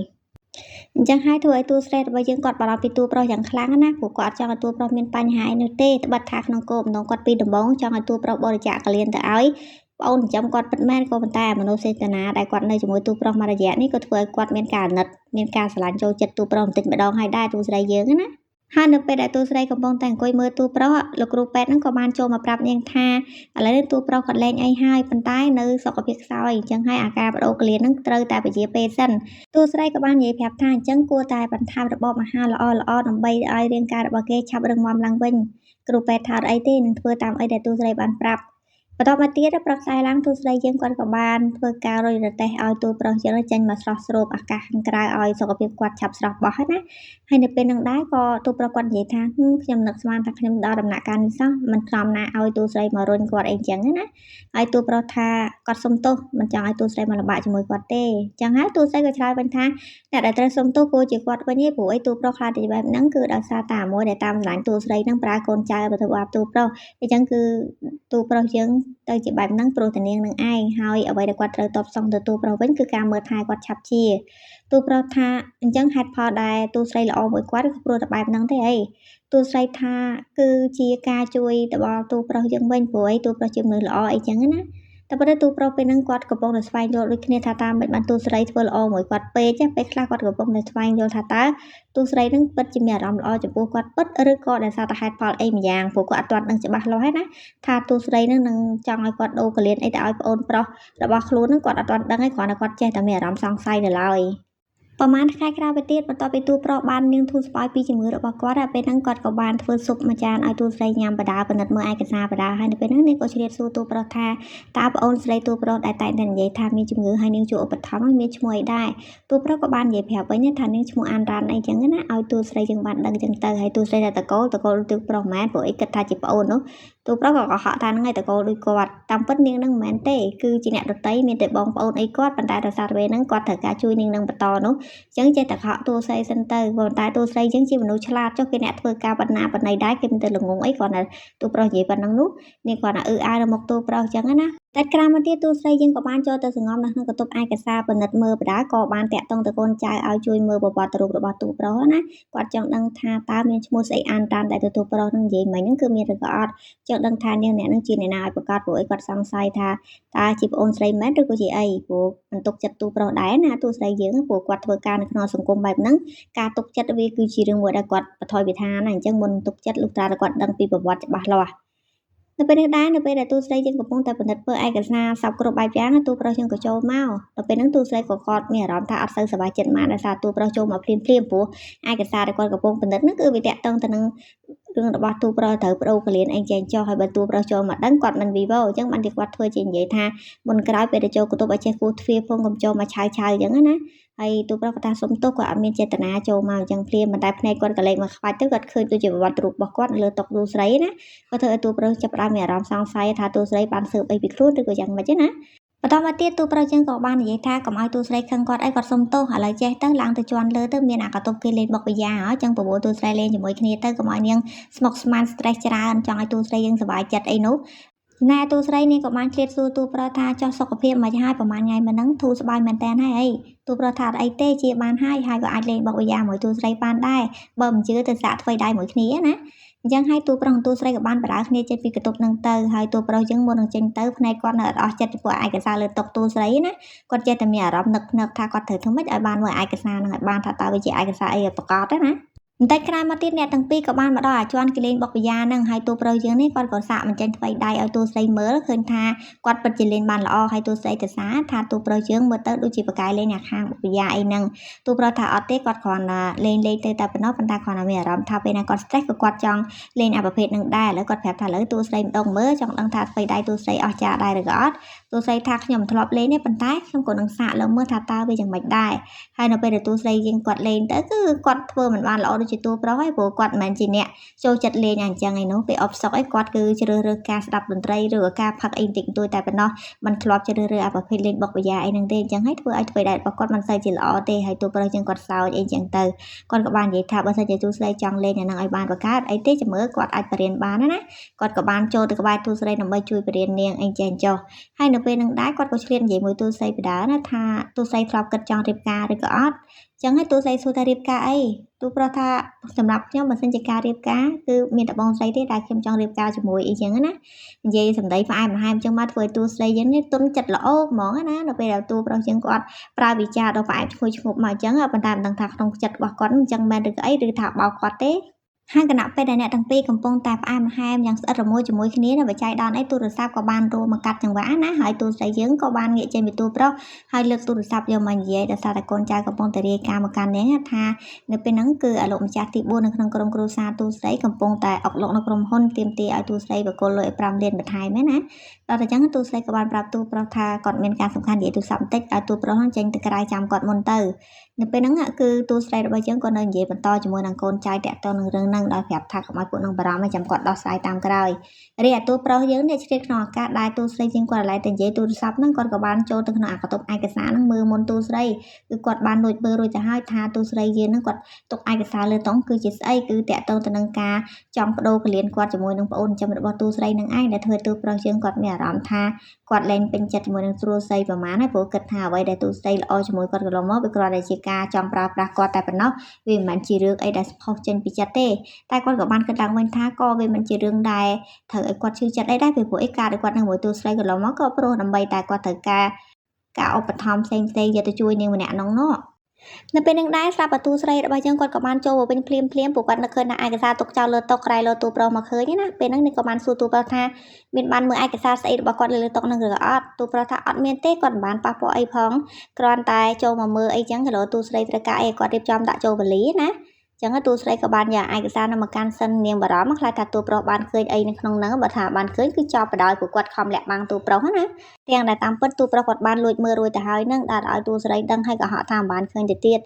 យអញ្ចឹងហើយធ្វើឲ្យទូស្រីរបស់យើងគាត់បារម្ភពីទូប្រុសយ៉ាងខ្លាំងណាព្រោះគាត់អត់ចង់ឲ្យទូប្រុសមានបញ្ហាអីនោះទេត្បិតថាក្នុងគោលបំណងគាត់ពីដំបូងចង់ឲ្យទូប្រុសបរិច្ចាគកលៀនទៅឲ្យប្អូនចិញ្ចឹមគាត់ពិតមែនក៏ប៉ុន្តែមនោសេតនាដែលគាត់នៅជាមួយទូប្រុសមួយរយៈនេះក៏ធ្វើឲ្យគាត់មានការអាណិតមានការស្រឡាញ់ចូលចិត្តទូប្រុសបន្តិចម្ដងហើយដែរទូស្រីយើងណាហើយនៅពេលដែលទូស្រីកំពុងតែអង្គុយមើលទូប្រុសលោកគ្រូពេទ្យហ្នឹងក៏បានចូលមកប្រាប់នាងថាឥឡូវទូប្រុសគាត់លែងអីហើយប៉ុន្តែនៅសុខភាពខ្សោយអញ្ចឹងហើយអាការបដូរកលៀនហ្នឹងត្រូវតែពជាពេលសិនទូស្រីក៏បាននិយាយប្រាប់ថាអញ្ចឹងគួរតែបន្ថែមរបបអាហារល្អៗដើម្បីឲ្យរាងកាយរបស់គេឆាប់រឹងមាំឡើងវិញគ្រូពេទ្យថាអត់អីទេនឹងធ្វើតាមអីដែលទូស្រីបានប្រាប់ បន្ទាប់មកទៀតប្រកស្រាយឡើងទូស្រីយើងគាត់ក៏បានធ្វើការរុយរទេះឲ្យទូប្រុសយើងចេញមកស្រស់ស្រូបអាកាសខាងក្រៅឲ្យសុខភាពគាត់ឆាប់ស្រស់បោះហើយណាហើយនៅពេលនឹងដែរក៏ទូប្រុសគាត់និយាយថាខ្ញុំនឹកស្មានថាខ្ញុំដល់ដំណាក់កាលនេះសោះមិនខំណាឲ្យទូស្រីមករុញគាត់អីចឹងណាហើយទូប្រុសថាគាត់សុំទោសមិនចង់ឲ្យទូស្រីមកលំបាកជាមួយគាត់ទេចឹងហើយទូស្រីក៏ឆ្លើយវិញថាអ្នកដែលត្រូវសុំទោសគួរជាគាត់វិញឯងព្រោះអីទូប្រុសខ្លាចតែបែបហ្នឹងគឺដោយសារតែមួយដែលតាមស្រឡាញ់ទូស្រីហ្នឹងប្រើកូនចៅទៅធ្វើបាបទូប្រុសអញ្ចឹងគឺទូប្រុសយើងទៅជាបែបហ្នឹងព្រោះតែនាងនឹងឯងហើយអ្វីដែលគាត់ត្រូវតបសងទៅទូប្រុសវិញគឺការមើលថែគាត់ឆាប់ជាទូប្រុសថាអញ្ចឹងហេតុផលដែលទូស្រីល្អមួយគាត់គឺព្រោះតែបែបហ្នឹងទេអីទូស្រីថាគឺជាការជួយទៅដល់ទូប្រុសយើងវិញព្រោះអីទូប្រុសជាមនុស្សល្អអីចឹងណាតែប៉ុន្តែទូប្រុសពេលហ្នឹងគាត់កំពុងតែស្វែងយល់ដូចគ្នាថាតើមិនបានទូស្រីធ្វើល្អមួយគាត់ពេកពេលខ្លះគាត់កំពុងតែស្វែងយល់ថាតើទូស្រីហ្នឹងពិតជាមានអារម្មណ៍ល្អចំពោះគាត់ពិតឬក៏ដោយសារតែហេតុផលអីម្យ៉ាងព្រោះគាត់អត់ទាន់ដឹងច្បាស់លាស់ហ្នឹងណាថាទូស្រីហ្នឹងនឹងចង់ឲ្យគាត់ដូរកលៀនអីទៅឲ្យប្អូនប្រុសរបស់ខ្លួនហ្នឹងគាត់អត់ទាន់ដឹងឯងគ្រាន់តែគាត់ចេះតែមានអារម្មណ៍សង្ស័យនៅឡើយប្រហែលថ្ងៃក្រោយទៅទៀតបន្ទាប់ពីទូប្រុសបាននាងធូរស្បើយពីជំងឺរបស់គាត់ហើយពេលហ្នឹងគាត់ក៏បានធ្វើស៊ុបមួយចានឲ្យទូស្រីញ៉ាំបដាពិនិត្យមើលឯកសារបដាហើយនៅពេលហ្នឹងនាងក៏ជ្រាបសួរទូប្រុសថាតើប្អូនស្រីទូប្រុសដែលតែងតែនិយាយថាមានជំងឺហើយនាងជួបឧបត្ថម្ភហើយមានឈ្មោះអីដែរទូប្រុសក៏បាននិយាយប្រាប់វិញថានាងឈ្មោះអានរ៉ាន់អីចឹងណាឲ្យទូស្រីយើងបានដឹងចឹងទៅហើយទូស្រីតែតកូលទូប្រុសមែនព្រោះអីគិតថាជាប្អូននោះទូប្រុសក៏កុហកថាហ្នឹងឯងតកូលដូចគាត់តាមពិតនាងហ្នឹងមិនមែនទេគឺជាអ្នកដតីមានតែបងប្អូនអីគាត់ប៉ុន្តែដោយសារពេលហ្នឹងគាត់ត្រូវការជួយនាងនឹងបន្តនោះចឹងចេះតែកុហកទូស្រីសិនទៅប៉ុន្តែទូស្រីចឹងជាមនុស្សឆ្លាតចុះគេអ្នកធ្វើការបណ្ណាបណ្ណៃដែរគេមិនទៅល្ងងអីគាត់ណាទូប្រុសនិយាយប៉ុណ្ណឹងនោះនាងគាត់ណាអើនៅមុខទូប្រុសចឹងណាតែក្រោយមកទៀតទូស្រីយើងក៏បានចូលទៅសង្ងំនៅក្នុងកតុបឯកសារពិនិត្យមើលបដាក៏បានតាក់ទងទៅកូនចៅឲ្យជួយមើលប្រវត្តិរូបរបស់ទូប្រុសណាគាត់ចង់ដឹងថាតើមានឈ្មោះស្អីអានតាមដែលទូប្រុសនឹងនិយាយមិញហ្នឹងគឺមានឬក៏អត់ចង់ដឹងថានាងអ្នកនឹងជាអ្នកណាឲ្យប្រកាសព្រោះអីគាត់សង្ស័យថាតើជាប្អូនស្រីមែនឬក៏ជាអីព្រោះមិនទុកចិត្តទូប្រុសដែរណាទូស្រីយើងព្រោះគាត់ធ្វើការនៅក្នុងសង្គមបែបហ្នឹងការទុកចិត្តវាគឺជារឿងមួយដែលគាត់បន្ថយវិធានណាអញ្ចឹងមុនទុកចិត្តលុះត្រាតែគាត់ដឹងពីប្រវត្តិច្បាស់លាស់នៅពេលនេះដែរនៅពេលដែលទូស្រីយើងកំពុងតែពិនិត្យមើលឯកសារសពគ្រប់បែបយ៉ាងទូប្រុសយើងក៏ចូលមកដល់ពេលហ្នឹងទូស្រីក៏គាត់មានអារម្មណ៍ថាអត់សូវសប្បាយចិត្តម៉ាដោយសារទូប្រុសចូលមកភ្លាមព្រោះឯកសារដែលគាត់កំពុងពិនិត្យហ្នឹងគឺវាតាក់ទងទៅនឹងរឿងរបស់ទូប្រុសត្រូវប្រូកលៀនអីចែងចោះហើយបើទូប្រុសចូលមកដឹងគាត់មិនវីវអញ្ចឹងបានគេគាត់ធ្វើជានិយាយថាមុនក្រោយពេលទៅចូលកតុបឲ្យចេះគូទ្វារផងកុំចូលមកឆៅអញ្ចឹងណាហើយទូប្រុសគាត់ថាសុំទោសគាត់អត់មានចេតនាចូលមកអញ្ចឹងភ្លាមប៉ុន្តែភ្នែកគាត់ក៏លេចមកខ្វាច់ទៅគាត់ឃើញដូចជាប្រវត្តិរូបរបស់គាត់នៅលើតុទូស្រីណាគាត់ធ្វើឲ្យទូប្រុសចាប់ផ្ដើមមានអារម្មណ៍សង្ស័យថាទូស្រីបានស៊ើបអីពីខ្លួនឬក៏យ៉ាងម៉េចណាបន្តមកទៀតទូប្រុសយើងក៏បាននិយាយថាកុំឲ្យទូស្រីខឹងគាត់អីគាត់សុំទោសឥឡូវចេះទៅឡើងទៅជាន់លើទៅមានអាកតុបគេលេងបុកបយ៉ាអញ្ចឹងប្រមូលទូស្រីលេងជាមួយគ្នាទៅកុំឲ្យនាងស្មុគស្មាញ stress ច្រើនចង់ឲ្យទូស្រីយើងសុបាយចិត្តអីនោះណែទូស្រីនាងក៏បានឆ្លៀតសួរទូប្រុសថាចុះសុខភាពមិនហើយប្រហែលថ្ងៃមុនហ្នឹងធូរស្បើយមែនតើហើយអីទូប្រុសថាអីទេជាបានហើយក៏អាចលេងបុកបយ៉ាមួយទូស្រីបានដែរបើមិនជឿទៅសាកធ្វើដៃមួយគ្នាណាអញ្ចឹងហើយទូប្រុសនិងទូស្រីក៏បានបដើគ្នាចេញពីកតុបហ្នឹងទៅហើយទូប្រុសយើងមុននឹងចេញទៅភ្នែកគាត់នៅអត់អស់ចិត្តចំពោះឯកសារលើតុទូស្រីណាគាត់ចេះតែមានអារម្មណ៍នឹកថាគាត់ត្រូវធ្វើម៉េចឲ្យបានមើលឯកសារហ្នឹងឲ្យបានថាតើវាជាឯកសារអីប្រកបណាបន្តិចក្រោយមកទៀតអ្នកទាំងពីរក៏បានមកដល់អាជាន់គេលេងបុកបយ៉ាហ្នឹងហើយទូប្រុសយើងនេះគាត់ក៏សាកមិនចេញថ្មីដៃឲ្យទូស្រីមើលឃើញថាគាត់ពិតជាលេងបានល្អហើយទូស្រីទៅសារថាទូប្រុសយើងមើលទៅដូចជាបកាយលេងអាខាងបុកបយ៉ាអីហ្នឹងទូប្រុសថាអត់ទេគាត់គ្រាន់តែលេងទៅតែប៉ុណ្ណោះប៉ុន្តែគ្រាន់តែមានអារម្មណ៍ថាពេលណាគាត់ stress ក៏គាត់ចង់លេងអាប្រភេទហ្នឹងដែរឥឡូវគាត់ប្រាប់ថាឥឡូវទូស្រីម្ដងមើលចង់ដឹងថាថ្មីដៃទូស្រីអស់ចាដែរឬក៏អត់ទូស្រីថាខ្ញុំធ្លាប់លេងទេប៉ុន្តែខ្ញុំក៏នឹងសាកលើមើលថាតើវាយ៉ាងម៉េចដែរហើយនៅពេលដែលទូស្រីយើងគាត់លេងទៅគឺគាត់ធ្វើមិនបានល្អដូចជាទូប្រុសហើយព្រោះគាត់មិនមែនជាអ្នកចូលចិត្តលេងអញ្ចឹងឯនោះពេលអបសុកឯគាត់គឺជ្រើសរើសការស្ដាប់តន្ត្រីឬក៏ការផឹកអីបន្តិចបន្តួចតែប៉ុណ្ណោះមិនធ្លាប់ជ្រើសរើសអាប្រភេទលេងបុកបយ៉ាអីហ្នឹងទេអញ្ចឹងហើយធ្វើឲ្យធ្វើដែររបស់គាត់មិនសូវជាល្អទេហើយទូប្រុសយើងគាត់សើចអីអញ្ចឹងទៅគាត់ក៏បាននិយាយថាបើសិនជាទូស្រីចង់លេងអាហ្នឹងឲ្យបានបង្កើតអីទេចាំមើលគាត់អាចបរៀនបានណាគាត់ក៏បានចូលទៅក្បែរទូស្រីដើម្បីជួយបរៀននាងអីចេះចុះហើយនៅពេលហ្នឹងដែរគាត់ក៏ឆ្លៀតនិយាយមួយទូស្រីបដាណាថាទូស្រីធ្លាប់គិតចង់រៀបការឬក៏អត់ចឹងហើយទូស្រីសួរថារៀបការអីទូប្រុសថាសម្រាប់ខ្ញុំបើសិនជាការរៀបការគឺមានតែបងស្រីទេដែលខ្ញុំចង់រៀបការជាមួយអីចឹងណានិយាយសម្ដីផ្អែមល្ហែមចឹងមកធ្វើឲ្យទូស្រីយើងនេះទុនចិត្តល្អហ្មងណាដល់ពេលដែលទូប្រុសយើងគាត់ប្រើវិចារដ៏ផ្អែមឈ្ងុយឈ្ងប់មកចឹងប៉ុន្តែមិនដឹងថាក្នុងចិត្តរបស់គាត់អញ្ចឹងមែនឬក៏អីឬថាបោកគាត់ទេ ហើយគណៈពេលដែលអ្នកទាំងពីរកំពុងតែផ្អែមល្ហែមយ៉ាងស្អិតរមួយជាមួយគ្នានៅបច្ច័យដនអីទូរស័ព្ទក៏បានរួមមកកាត់ចង្វាក់ណាហើយទូរស័ព្ទយើងក៏បានងាកចេញពីទូប្រុសហើយលើកទូរស័ព្ទយកមកនិយាយដោយសារតែកូនចៅកំពុងតែរាយការណ៍មកកាន់នាងថានៅពេលហ្នឹងគឺអាលោកម្ចាស់ទី4នៅក្នុងក្រុមគ្រួសារទូស្រីកំពុងតែអុកឡុកនៅក្រុមហ៊ុនទាមទារឲ្យទូស្រីបកគលលុយ5លានបន្ថែមណាដល់តែអញ្ចឹងទូស្រីក៏បានប្រាប់ទូប្រុសថាគាត់មានការសំខាន់និយាយទូរស័ព្ទបន្តិចឲ្យទូប្រុសហ្នឹងចេញទៅក្រៅចាំគាត់មុនទៅនៅពេលហ្នឹងគឺទូស្រីរបស់យើងក៏នៅនិយាយបន្តជាមួយនឹងកូនចៅតាក់ទងនឹងរឿងហ្នឹងដោយប្រាប់ថាកុំឲ្យពួកនឹងបារម្ភឲ្យចាំគាត់ដោះស្រាយតាមក្រោយរីឯទូប្រុសយើងនេះជ្រៀតក្នុងឱកាសដែលទូស្រីជាងគាត់ឡៃតែនិយាយទូរស័ព្ទហ្នឹងគាត់ក៏បានចូលទៅក្នុងអាកតុបឯកសារហ្នឹងមើលមុនទូស្រីគឺគាត់បានលួចមើលរួចទៅហើយថាទូស្រីយើងហ្នឹងគាត់ទុកឯកសារលើតុងគឺជាស្អីគឺតាក់ទងទៅនឹងការចង់បដូរកលៀនគាត់ជាមួយនឹងប្អូនចិញ្ចឹមរបស់ទូស្រីនឹងឯងដែលធ្វើទូប្រុសយើងគាត់មានអារម្មណ៍ថាគាត់លែងពេញចិត្តជាមួយនឹងគ្រួស្រីប្រហែលហើយព្រោះគិតថាអ្វីដែលទូស្រីល្អជាមួយគាត់កន្លងមកវាគ្រាន់តែជាការចង់ប្រើប្រាស់គាត់តែប៉ុណ្ណោះវាមិនមែនជារឿងអីដែលផុសចេញពីចិត្តទេតែគាត់ក៏បានគិតឡើងវិញថាក៏វាមិនជារឿងដែលត្រូវឲ្យគាត់ឈឺចិត្តអីដែរពីព្រោះអីការដែលគាត់នឹងមួយទូស្រីកន្លងមកក៏ព្រោះដើម្បីតែគាត់ត្រូវការឧបត្ថម្ភផ្សេងយកទៅជួយនាងម្នាក់នោះនៅពេលនឹងដែរស្រាប់តែទូស្រីរបស់យើងគាត់ក៏បានចូលវិញភ្លាមព្រោះគាត់នឹកឃើញថាឯកសារទុកចោលលើតុក្រៃលើទូប្រុសមកឃើញណាពេលហ្នឹងនាងក៏បានសួរទូប្រុសថាមានបានមើលឯកសារស្អីរបស់គាត់លើតុហ្នឹងឬក៏អត់ទូប្រុសថាអត់មានទេគាត់មិនបានប៉ះពាល់អីផងគ្រាន់តែចូលមកមើលអីចឹងក៏លើទូស្រីត្រូវការអីគាត់រៀបចំដាក់ចូលវេលាណាចឹងទូស្រីក៏បានយកឯកសារនោះមកកាន់សិននាងបារម្ភខ្លាចថាទូប្រុសបានឃើញអីនៅក្នុងហ្នឹងបើថាបានឃើញគឺចោលបដ ாய் ព្រោះគាត់ខំលាក់បាំងទូប្រុសណាទាំងដែលតាមពិតទូប្រុសគាត់បានលួចមើលរួចទៅហើយនឹងដែលឲ្យទូស្រីដឹងហើយក៏ហៅថាមិនបានឃើញទៅទៀត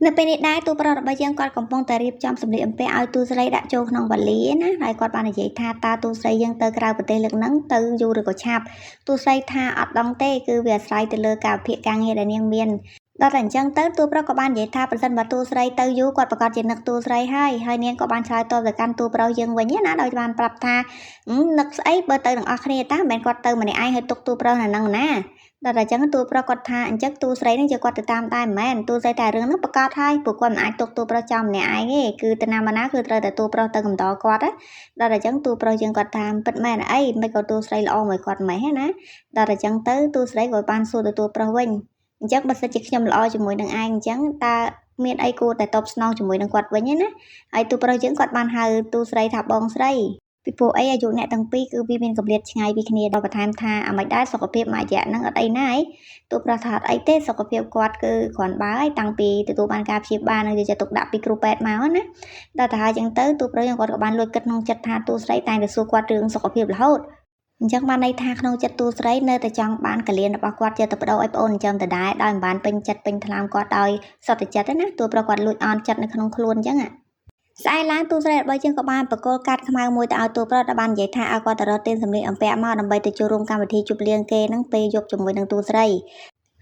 នៅពេលនេះដែរទូប្រុសរបស់យើងគាត់កំពុងតែរៀបចំសម្លៀកបំពាក់ឲ្យទូស្រីដាក់ចូលក្នុងវ៉ាលីណាហើយគាត់បាននិយាយថាតើទូស្រីយើងទៅក្រៅប្រទេសលើកហ្នឹងទៅយូរឬក៏ឆាប់ទូស្រីថាអត់ដឹងទេគឺវាអាស្រ័យទៅលើកាលវិភាគការងារដែលនាងមានដល់តែអញ្ចឹងទៅទូប្រុសក៏បាននិយាយថាប្រសិនបើទូស្រីទៅយូរគាត់ប្រកាសជានឹកទូស្រីហើយនាងក៏បានឆ្លើយតបទៅកាន់ទូប្រុសយើងវិញណាដោយបានប្រាប់ថានឹកស្អីបើទៅទាំងអស់គ្នាតាមិនមែនគាត់ទៅម្នាក់ឯងហើយទុកទូប្រុសនៅហ្នឹងណាដល់តែអញ្ចឹងទូប្រុសគាត់ថាអញ្ចឹងទូស្រីនឹងជាគាត់ទៅតាមដែរមិនមែនទូស្រីតែរឿងហ្នឹងប្រកាសហើយពួកគាត់មិនអាចទុកទូប្រុសចោលម្នាក់ឯងទេគឺទៅណាមកណាគឺត្រូវតែទូប្រុសទៅកំដរគាត់ណាដល់តែអញ្ចឹងទូប្រុសយើងគាត់ថាពិតមែនអីមិនក៏ទូស្រីល្អមួយគាត់មិនហ៎ណាដល់តែអញ្ចឹងទៅទូស្រីក៏បានសួរទៅទូប្រុសវិញអញ្ចឹងបើសិនជាខ្ញុំល្អជាមួយនឹងឯងអញ្ចឹងតើមានអីគួរតែតបស្នងជាមួយនឹងគាត់វិញណាហើយទូប្រុសយើងគាត់បានហៅទូស្រីថាបងស្រីពីព្រោះអីអាយុអ្នកទាំងពីរគឺវាមានកម្រិតឆ្ងាយពីគ្នាដល់បន្ថែមថាអាមិនដែរសុខភាពមួយរយៈហ្នឹងអត់អីណាយទូប្រុសថាអត់អីទេសុខភាពគាត់គឺគ្រាន់បើហើយតាំងពីទទួលបានការព្យាបាលនឹងយកចិត្តទុកដាក់ពីគ្រូពេទ្យមកណាដល់ទៅហើយអញ្ចឹងទៅទូប្រុសយើងគាត់ក៏បានលួចគិតក្នុងចិត្តថាទូស្រីតែងតែសួរគាត់រឿងសុខភាពរហូតអញ្ចឹងបានន័យថាក្នុងចិត្តទូស្រីនៅតែចង់បានកលៀនរបស់គាត់យកទៅបដូរឲ្យប្អូនចិញ្ចឹមដដែលដោយមិនបានពេញចិត្តពេញថ្លើមគាត់ដោយសត្វចិត្តទេណាទូប្រុសគាត់លួចអន់ចិត្តនៅក្នុងខ្លួនអញ្ចឹងស្អែកឡើងទូស្រីរបស់យើងក៏បានបកគលកាត់ខ្មៅមួយទៅឲ្យទូប្រុសដែលបាននិយាយថាឲ្យគាត់ទៅរកទានសម្លៀកបំពាក់មកដើម្បីទៅចូលរួមកម្មវិធីជប់លៀងគេនឹងពេលយប់ជាមួយនឹងទូស្រ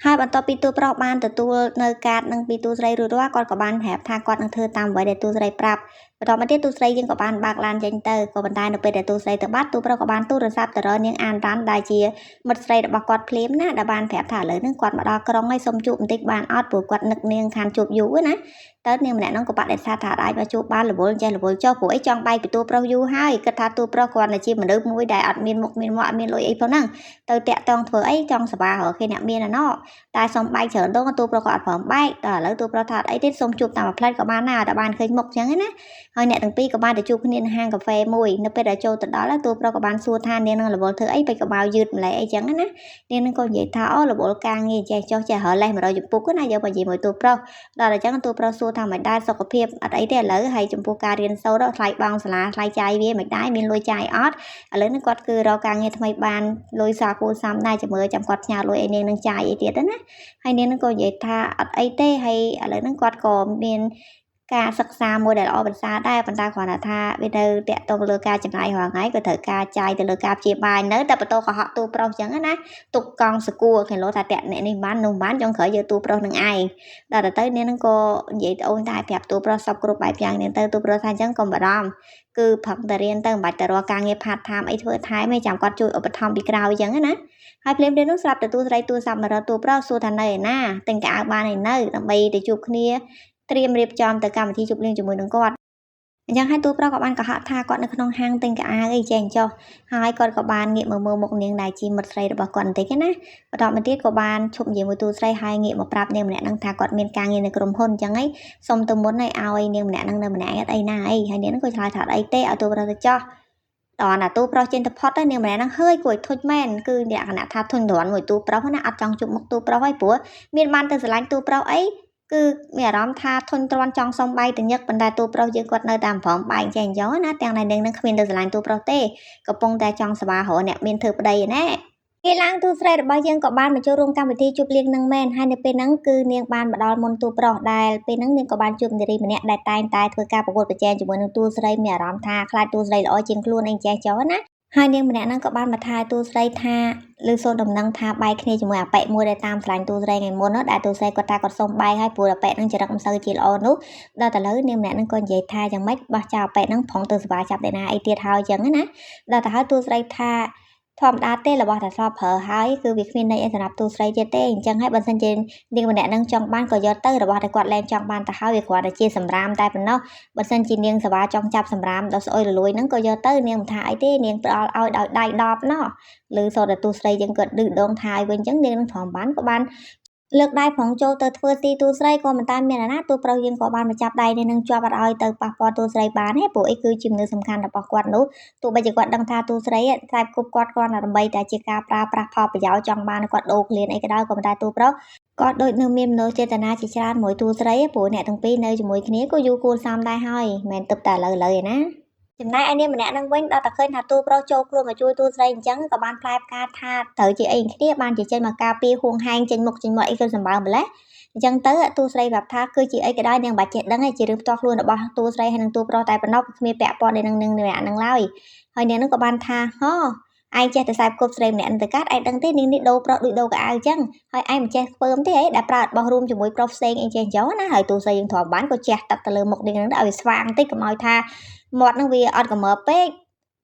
ីហើយបន្ទាប់ពីទូប្រុសបានទទួលនៅកាតនឹងពីទូស្រីរួចរាល់គាត់ក៏បានប្រាប់ថាគាត់នឹងធ្វើតាមអ្វីដែលទូស្រីប្រាប់បន្តមកទៀតទូស្រីយើងក៏បានបើកឡានចេញទៅក៏ប៉ុន្តែនៅពេលដែលទូស្រីទៅបាត់ទូប្រុសក៏បានទូរស័ព្ទទៅរកនាងអានរ៉ាន់ដែលជាមិត្តស្រីរបស់គាត់ភ្លាមណាដែលបានប្រាប់ថាឥឡូវហ្នឹងគាត់មកដល់ក្រុងហើយសុំជួបបន្តិចបានអត់ព្រោះគាត់នឹកនាងខានជួបយូរណាតើនាងម្នាក់ហ្នឹងក៏បដិសេធថាអាចមកជួបបានរវល់ចេះរវល់ចុះព្រោះអីចង់បែកពីទូប្រុសយូរហើយគិតថាទូប្រុសគាត់តែជាមនុស្សមួយដែលអត់មានមុខមានមាត់អត់មានលុយអីផងហ្នឹងទៅតាក់តងធ្វើអីចង់សប្បាយរកគេអ្នកមានណោះតែសុំបែកច្រើនដងទូប្រុសក៏អត់ព្រមបែកដល់ឥឡូវទូប្រុសថាអត់អីទេសុំជួបតាមមួយផ្លែតក៏បានដែរតែបានឃើញមុខចឹងណាហើយអ្នកទាំងពីរក៏បានទៅជួបគ្នានៅហាងកាហ្វេមួយនៅពេលដែលចូលទៅដល់ទូប្រុសក៏បានសួរថានាងនឹងរវល់ធ្វើអីបែកកបៅយឺតម្ល៉េះអីចឹងណានាងនឹងក៏និយាយថាអូរវល់ការងារចេះចុះចេះរើលេស100ចំពុកណាយកមកនិយាយមួយទូប្រុសដល់អញ្ចឹងទូប្រុសសួរថាមិនដែរសុខភាពអត់អីទេឥឡូវហើយចំពោះការរៀនសូត្រថ្លៃបងសាលាថ្លៃចាយវាមិនដែរមានលុយចាយអត់ឥឡូវនេះគាត់គឺរកការងារថ្មីបានលុយសាគូសំដែរចាំមើលចាំគាត់ផ្ញើលុយឲ្យនាងនឹងចាយអីទៀតណាហើយនាងនឹងក៏និយាយថាអត់អីទេហើយឥឡូវហ្នឹងគាត់ក៏មានការសិក្សាមួយដែលល្អប្រសើរដែរប៉ុន្តែគ្រាន់តែថាវាទៅតាក់ទងលើការចំណាយរាល់ថ្ងៃក៏ត្រូវការចាយទៅលើការព្យាបាលនៅតែបន្ទោកុហកទូប្រុសអញ្ចឹងណាទុកកង់សគួរគេលោថាតាក់អ្នកនេះបាននោះបានចង់ក្រោយយកទូប្រុសនឹងឯងដល់ទៅនាងនឹងក៏និយាយទៅអូនតែប្រាប់ទូប្រុសសពគ្រប់បែបយ៉ាងនាងទៅទូប្រុសថាអញ្ចឹងកុំបារម្ភគឺផឹកតែរៀនទៅមិនបាច់ទៅរកការងារផាតថាមអីធ្វើថែមឯងចាំគាត់ជួយឧបត្ថម្ភពីក្រៅអញ្ចឹងណាហើយភ្លាមៗនោះស្រាប់តែទូស្រីទូរស័ព្ទមករកទូប្រុសសួរថានៅឯណាទិញកៅអៅបានឯនៅដើម្បីទៅជួបគ្នាត្រៀមរៀបចំទៅកម្មវិធីជប់លៀងជាមួយនឹងគាត់ chẳng hai tu pro các bạn có hạ tha còn được nông hang tình cả ai chèn cho hai con các bạn nghiệm mơ một niềng đại chi một say được còn thấy cái nè và đó mình tiết của bạn chụp gì một tu say hai nghiệm một prap niềng mẹ đang tha còn miền càng như này cầm hôn chẳng ấy xong từ muốn này ao ấy niềng mẹ đang nằm mẹ ấy na ấy hai niềng nó coi thay thật ấy té ở tu pro cho đó là tu pro trên tập hot đó niềng mẹ đang hơi tuổi thôi men cứ để khả năng tha thuần đoán người tu pro nó ăn trong chụp một tu pro hay bữa miền ban từ lạnh tu pro ấy cứ mẹ rắm tha thôn tròn trong sông bay từ nhất bần đại tu pro dương quật nơi tạm phỏng bay chèn gió na tiếng này đừng khuyên từ lạnh tu pro tê có pong ta trong spa hộ nè miền thực đây nè cái lang tu sre bao dương có ban mà cho rung cam vị thi chụp liên năng men hai nơi bên nắng cứ niềng ban mà đo môn tu pro đài bên nắng niềng có ban chụp để mẹ đại tai thôi ca bọc bột chèn chụp môn tu sre mẹ rắm tha khai tu sre lỡ chiên luôn anh chèn gió na hai niềng mẹ năng có ban mà tha tu sre tha lưu xôn đồng năng tha bay khi chụp mùi bẹ mua để tam lạnh tu sre ngày môn nó đại tu sre có ta còn sông bay hai bùa là bẹ năng chỉ đặt sơ chỉ lỡ nút đó là lớn niềng mẹ năng còn dậy tha chẳng mấy ba chào bẹ năng phỏng từ spa chập để na ai tiệt hao chẳng á đó là hai tu sre thaธรรมดาเต้ละบ่ถ้าชอบเผอหายคือวิกมินในสำหรับตู้ใส่เจเต้จังให้บันเซนเจนดิ่งบันแดนั่งจองบ้านก็ยอดเตอร์ละบ่ถ้ากวาดแรงจองบ้านแต่หาวิกว่าจะเจสำรามได้เป็นเนาะบันเซนจีเนียงสบายจองจับสำรามเราสอยลุยนั่งก็ยอดเตอร์เนียงถ่ายเต้เนียงเอาได้ดอบเนาะหรือโซดตู้ใส่ยังเกิดดื้อดองถ่ายเว้นจังเนียงนั่งถอมบ้านก็บ้านเลือกได้ของโจเตอร์เฟอร์ซีตู้ใส่ก็มันตามเมียนะตู้เปล่ายังก็บ้านมาจับได้ในนั่งจับเอาเตอร์ปากปอตู้ใส่บ้านให้ปุ๋ยคือจิ้มเนื้อสำคัญแต่ปากกวาดนู้ตัวใบจะกวาดดังทาตู้ใส่ใส่กุบกวาดก่อนอะไรใบแต่เจกาปลาพอไปยาวจังบ้านกวาดโอกเลียนไอ้กระดาก็มันได้ตู้เปล่าก็โดยเนื้อเมียมเนื้อเจตนาจิจารหมวยตู้ใส่ปุ๋ยเนี่ยทั้งปีเนื้อจมูกนี้ก็ยูคูลซ้ำได้ให้แมนตึบแต่เลยนะจำได้อันนี้มันเนี่ยนั่งเว้นเราแต่เคยหาตู้เปล่าโจกลัวมาช่วยตู้ใส่จังกับบ้านปลายกาธาเถอจีเองที่บ้านจีเจนมากาปีห่วงหางเจนหมกเจนหมดไอ้คนสมบัติหมดแล้วจังเตอร์ตู้ใส่แบบท่าคือจีไอ้ก็ได้ยังบาดเจ็บดังไอ้จีรึมตอกluôn ở baoตู้ใส่ให้นั่งตู้เปล่าแต่ปนอกมีแปะปอนในนั่งเนี่ยนั่งเล่าอีกเฮ้ยเนี่ยนั่งกับบ้านท่าฮ่อไอ้เจ้าแต่ใส่กบใส่เนี่ยแต่กัดไอ้ดังเต้นิ่งนิดโดเปล่าดูโดกับไอ้จังเฮ้ยไอ้มันเจ้าเพิ่มที่ไอ้ดับปลาบอลรูมจมูกเปล่าเซ็งไอ้เจ้าจ้อนะเฮ้ยตู้ใส่ยังถอดบ้านก็เจ้าตัดตะลึงหมกดิ่งนั่งเอาไปสว่างติ๊กกับมอยท่าหมดนั่งวีออดกับเมอเป๊ก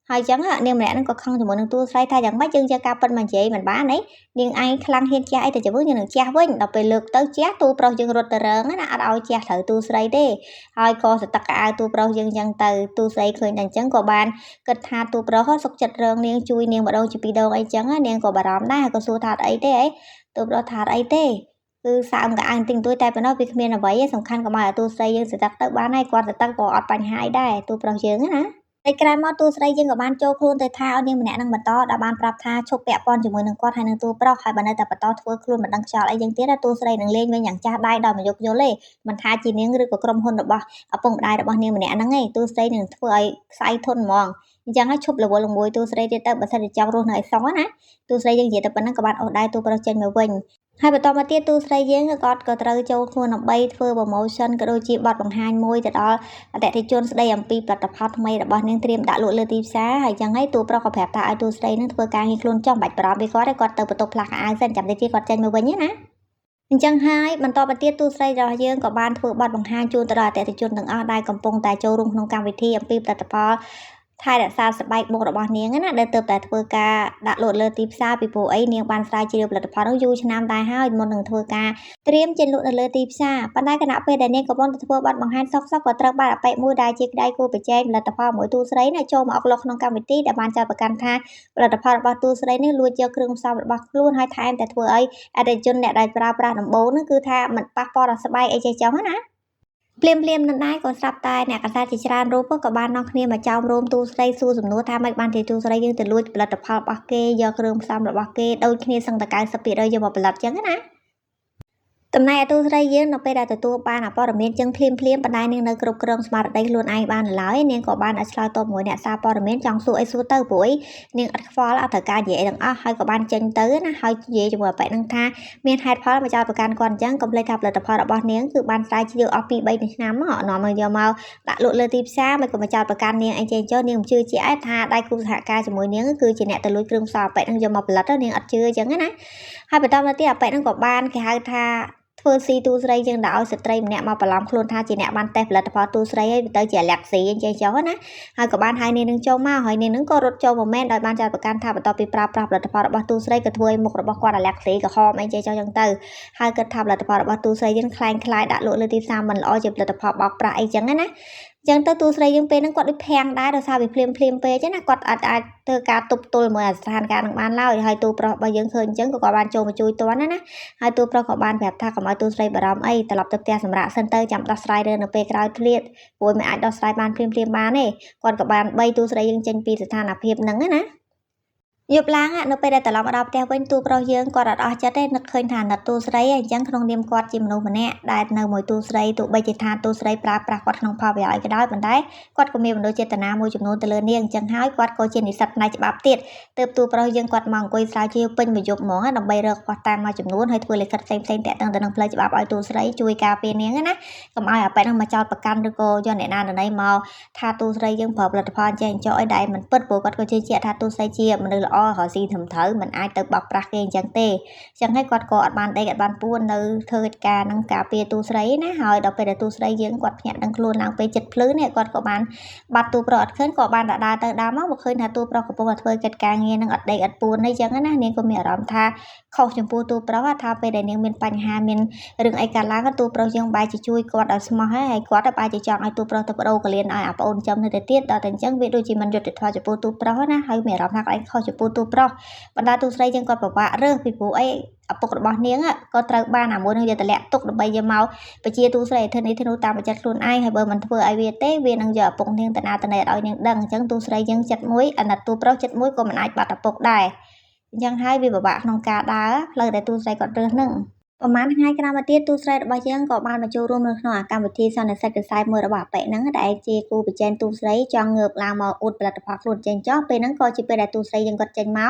hai chẳng hạn nếu mẹ nó có không thì mọi người tu sai thay chẳng mấy chân cho cao phân mà chị mình bán đấy nhưng ai khăn hiên cha thì chỉ với những cha với đọc về lượt tới cha tu pro chân rốt tờ rớn á ở đâu cha thử tu sai đi hai con sẽ tất cả tu pro chân chân từ tu sai khơi đàn chẳng có bàn kết tha tu pro hết sốc chặt rớn niên chui niên mà đâu chỉ bị đâu ai chẳng á niên có bà rắm đá có xu thạt ấy thế tu pro thạt ấy thếคือสามกับอันติงตัวแต่เป็นนอกวิกเมียนเอาไว้สำคัญกับมาตัวใส่ยังสิตักตักบ้านให้ก่อนจะตักก่ออัดปัญหาได้ตัวเปล่าเชิงนะในกลายมาตู้ใส่ยังกับบ้านโจครูนแต่ท่าเอาเนี่ยมันแหนนั่งบัตรต่อดาบ้านปรับท่าชกแปะปอนจมูกหนึ่งก้อนให้หนึ่งตู้เปล่าใครบ้านในแต่บัตรต่อทั่วครูนมันดังชาไอ้ยังเตี้ยตู้ใส่หนึ่งเลี้ยงเป็นอย่างจ้าได้ดอกมันยกโยเล่มันท่าจีเนี้ยหรือกรมหุ่นดอกบ่เอาปงได้ดอกบ่เนี่ยมันแหนนั่งไงตู้ใส่หนึ่งทั่วไอ้ใส่ทนมองยังให้ชบหรือว่าลงบวยตู้ใส่ได้แต่บัตรใส่เจ้ารุ่นไหนซ้อนนะตู้ใส่ยังเหยียดแต่ปนนั่งกับบ้านเอาได้ตู้เปล่าเจนมาวิ่งให้បន្តមកទៀតទូស្រីយើងក៏ត្រូវចូលខ្លួនដើម្បីធ្វើ promotion ក៏ដូចជាបទបង្ហាញមួយទៅដល់អតិថិជនស្ដីអំពីផលិតផលថ្មីរបស់នាងត្រៀមដាក់លក់លើទីផ្សារហើយចឹងហើយទូប្រុសក៏ប្រាប់ថាឲ្យទូស្រីនឹងធ្វើការងារខ្លួនចង់បាច់ប្រອບវាគាត់ទៅបន្ទប់ផ្លាស់អាវសិនចាំតិចទៀតគាត់ចេញមកវិញណាអញ្ចឹងហើយបន្តមកទៀតទូស្រីរបស់យើងក៏បានធ្វើបទបង្ហាញជូនទៅដល់អតិថិជនទាំងអស់ដែលកំពុងតែចូលរួមក្នុងកម្មវិធីអំពីផលិតផលថៃរក្សាស្បែកមុខរបស់នាងណាដែលទៅតែធ្វើការដាក់លក់លើទីផ្សារពីព្រោះអីនាងបានស្រាវជ្រាវផលិតផលនោះយូរឆ្នាំដែរហើយមុននឹងធ្វើការត្រៀមចេញលក់នៅលើទីផ្សារប៉ុន្តែគណៈពេលដែលនាងកំពុងតែធ្វើបទបង្ហាញសក់ក៏ត្រូវបានអបិមួយដែលជាក្តីគូប្រជែងផលិតផលមួយទូស្រីណាចូលមកអុកលុកក្នុងកម្មវិធីដែលបានចាត់ប្រកាន់ថាផលិតផលរបស់ទូស្រីនេះលួចយកគ្រឿងផ្សំរបស់ខ្លួនហើយថែមតែធ្វើឲ្យអតិថិជនអ្នកដែលប្រើប្រាស់ដំបូងនោះគឺថាមិនប៉ះពាល់ដល់ស្បែកអីចេះចឹងណាភ្លាមនឹងដែរក៏ស្រាប់តែអ្នកកសាជាច្រើនរូបក៏បាននាំគ្នាមកចោមរោមទូស្រីសួរសំណួរថាមិនបានជាទូស្រីយើងទៅលួចផលិតផលរបស់គេយកគ្រឿងផ្សំរបស់គេដូចគ្នាសឹងតែ 90% យកមកផលិតចឹងណាតំណែងទូស្រីយើងនៅពេលដែលទទួលបានព័ត៌មានចឹងភ្លាមបណ្ដាយនាងនៅគ្រប់គ្រងស្មារតីខ្លួនឯងបានឡើយនាងក៏បានឲ្យឆ្លើយតបមួយអ្នកសារព័ត៌មានចង់សួរអីសួរទៅព្រោះនាងអត់ខ្វល់អត់ត្រូវការនិយាយទាំងអស់ហើយក៏បានចេញទៅណាហើយនិយាយជាមួយអបិនឹងថាមានហេតុផលមកចោទប្រកាន់គាត់អញ្ចឹងកុំភ្លេចថាផលិតផលរបស់នាងគឺបានស្រាវជ្រាវអស់ពី3ឆ្នាំមកនាំមកយកមកដាក់លក់លើទីផ្សារមិនក៏មកចោទប្រកាន់នាងអីចេះចុះនាងមិនជឿជាក់ថាដៃគូសហការជាមួយនាងគឺជាអ្នកទៅលួចគ្រឿងផ្សំអបិនឹងយកមកផលិតនាងអត់ជឿអញ្ចឹងណាហើយបន្តមកទៀតអបិនឹងក៏បានគេហៅថាធ្វើស៊ីទូស្រីយើងដាក់ឲ្យស្ត្រីម្នាក់មកបន្លំខ្លួនថាជាអ្នកបានតេស្តផលិតផលទូស្រីហើយទៅជាលាក់ស៊ីអញ្ចឹងចុះណាហើយក៏បានហើយនាងនឹងចូលមកហើយនាងនឹងក៏រត់ចូលមកមែនដោយបានចាត់ប្រកាន់ថាបន្ទាប់ពីប្រើប្រាស់ផលិតផលរបស់ទូស្រីក៏ធ្វើឲ្យមុខរបស់គាត់អាលាក់ស៊ីក្រហមអីចេះចុះចឹងទៅហើយគាត់ថាផលិតផលរបស់ទូស្រីយើងคล้ายដាក់លក់លើទីផ្សារមិនល្អជាផលិតផលបោកប្រាស់អីចឹងណា ចឹងទៅទូស្រីយើងពេលហ្នឹងគាត់ដូចភាំងដែរដោយសារវាភ្លាមពេកចឹងណាគាត់អាចធ្វើការទប់ទល់មួយអាស្ថានភាពនឹងបានឡើយហើយទូប្រុសរបស់យើងឃើញអញ្ចឹងក៏គាត់បានចូលមកជួយទាន់ណាហើយទូប្រុសក៏បានប្រាប់ថាកុំឲ្យទូស្រីបារម្ភអីត្រឡប់ទៅផ្ទះសម្រាប់សិនទៅចាំដោះស្រាយរឿងនៅពេលក្រោយទៀតព្រោះមិនអាចដោះស្រាយបានភ្លាមបានទេគាត់ក៏បានបីទូស្រីយើងចេញពីស្ថានភាពហ្នឹងណាយប់ឡើងនៅពេលដែលត្រឡប់មកដល់ផ្ទះវិញទូប្រុសយើងគាត់អត់អស់ចិត្តទេនឹកឃើញថាណិតទូស្រីអញ្ចឹងក្នុងនាមគាត់ជាមនុស្សម្នាក់ដែលនៅមួយទូស្រីទោះបីជាថាទូស្រីប្រើប្រាស់គាត់ក្នុងផលប្រយោជន៍ក៏ដោយប៉ុន្តែគាត់ក៏មានមនោចេតនាមួយចំនួនទៅលើនាងអញ្ចឹងហើយគាត់ក៏ជានិស្សិតផ្នែកច្បាប់ទៀតទើបទូប្រុសយើងគាត់មកអង្គុយស្រាវជ្រាវពេញមួយយប់ហ្មងដើម្បីរកគាត់តាមមួយចំនួនហើយធ្វើលិខិតផ្សេងតាក់ទងទៅនឹងផ្លូវច្បាប់ឲ្យទូស្រីជួយការពារនាងណាកុំឲ្យអាប៉ែតនឹងមកចោទប្រកាន់ឬក៏យកអ្នកណាណីមកថាទូស្រីយើងប្រើផលិតផលចេះអញ្ចឹងឲ្យដែលមិនពិតព្រោះគាត់ក៏ជឿជាក់ថាទូស្រីជាមនុស្សល្អរកស៊ីធំត្រូវមិនអាចទៅបោកប្រាស់គេអញ្ចឹងទេអញ្ចឹងហើយគាត់ក៏អត់បានដេកអត់បានពួននៅធ្វើកិច្ចការនឹងការពារទូស្រីណាហើយដល់ពេលដែលទូស្រីយើងគាត់ភ្ញាក់ដឹងខ្លួនឡើងពេលចិត្តភ្លឺនេះគាត់ក៏បានបាត់ទូប្រុសអត់ឃើញក៏បានដើរទៅដើរមកឃើញថាទូប្រុសកំពុងតែធ្វើកិច្ចការងារនឹងអត់ដេកអត់ពួនអីចឹងណានាងក៏មានអារម្មណ៍ថាខុសចំពោះទូប្រុសថាពេលដែលនាងមានបញ្ហាមានរឿងអីកើតឡើងទូប្រុសយើងបែរជាជួយគាត់ឲ្យស្មោះហើយគាត់បែរជាចង់ឲ្យទូប្រុសទៅបដូរកលៀនឲ្យអាប្អូនចំនៅទៅទៀតដល់តែអញ្ចឹងវាដូចជាមិនយុត្តិធម៌ចំពោះទូប្រុសណាហើយមានអារម្មណ៍ថាគាត់ឯងខុសចំពោះទូប្រុសបណ្ដាទូស្រីយើងគាត់ពិបាករើសពីព្រោះអីឪពុករបស់នាងក៏ត្រូវបានអាមួយនឹងយកតម្លាក់ទុកដើម្បីយកមកបជាទូស្រីធ្វើនេះធ្វើនោះតាមបច្ចិតខ្លួនឯងហើយបើមិនធ្វើឲ្យវាទេវានឹងយកឪពុកនាងទៅណាទៅណីឲ្យនាងដឹងអញ្ចឹងទូស្រីយើងចិត្តមួយអាណិតទូប្រុសចិត្តមួយក៏មិនអាចបាត់ឪពុកដែរអញ្ចឹងហើយវាពិបាកក្នុងការដើរផ្លូវដែលទូស្រីគាត់រើសនឹងប្រហែលថ្ងៃក្រោយមកទៀតទូស្រីរបស់យើងក៏បានមកចូលរួមនៅក្នុងកម្មវិធីសន្និសីទកសែតមួយរបស់អាប៉ែហ្នឹងដែលជាគូប្រជែងទូស្រីចង់ងើបឡើងមកអួតផលិតផលខ្លួនចេញចោះពេលហ្នឹងក៏ជាពេលដែលទូស្រីយើងគាត់ចេញម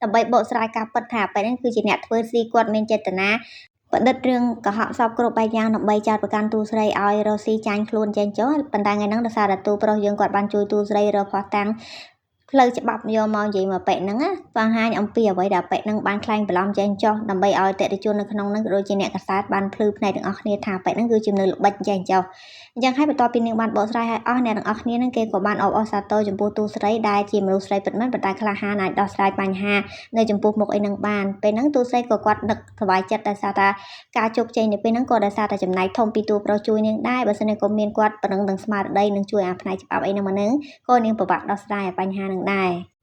កដើម្បីបកស្រាយការពិតថាអាប៉ែហ្នឹងគឺជាអ្នកធ្វើស៊ីគាត់មានចេតនាបដិទ្ធរឿងកុហកសពគ្រប់បែបយ៉ាងដើម្បីចោទប្រកាន់ទូស្រីឲ្យរស់ស៊ីចាញ់ខ្លួនចេញចោះប៉ុន្តែថ្ងៃហ្នឹងដោយសារតែទូប្រុសយើងគាត់បានជួយទូស្រីរកផោះតាំងផ្លូវច្បាប់យកមកនិយាយមកប៉ែហ្នឹងបង្ហាញអំពីអ្វីដែលប៉ែហ្នឹងបានខ្លែងបន្លំចេញចោះដើម្បីឲ្យតេតិជននៅក្នុងហ្នឹងក៏ដូចជាអ្នកកសែតបានភ្លឺផ្នែកទាំងអស់គ្នាថាប៉ែហ្នឹងគឺជាមនុស្សល្បិចចេញចោះអញ្ចឹងហើយបន្ទាប់ពីនាងបានបកស្រាយឲ្យអស់អ្នកទាំងអស់គ្នាហ្នឹងគេក៏បានអបអរសាទរចំពោះទូស្រីដែលជាមនុស្សស្រីពិតមែនប៉ុន្តែក្លាហានអាចដោះស្រាយបញ្ហានៅចំពោះមុខអីហ្នឹងបានពេលហ្នឹងទូស្រីក៏គាត់នឹកសប្បាយចិត្តដោយសារតែការជោគជ័យនៅពេលហ្នឹងក៏ដោយសារតែចំណែកធំពីទូប្រុសជួយនាងដែរបើសិនជាក៏មានគាត់ប៉ុណ្ណឹងនឹងស្មារតីនឹងជួយអាផ្នែកច្បាប់អីហ្នឹងមកហ្នឹងក៏នាងពិបាកដោះស្រាយបញ្ហាហ្នឹងដែ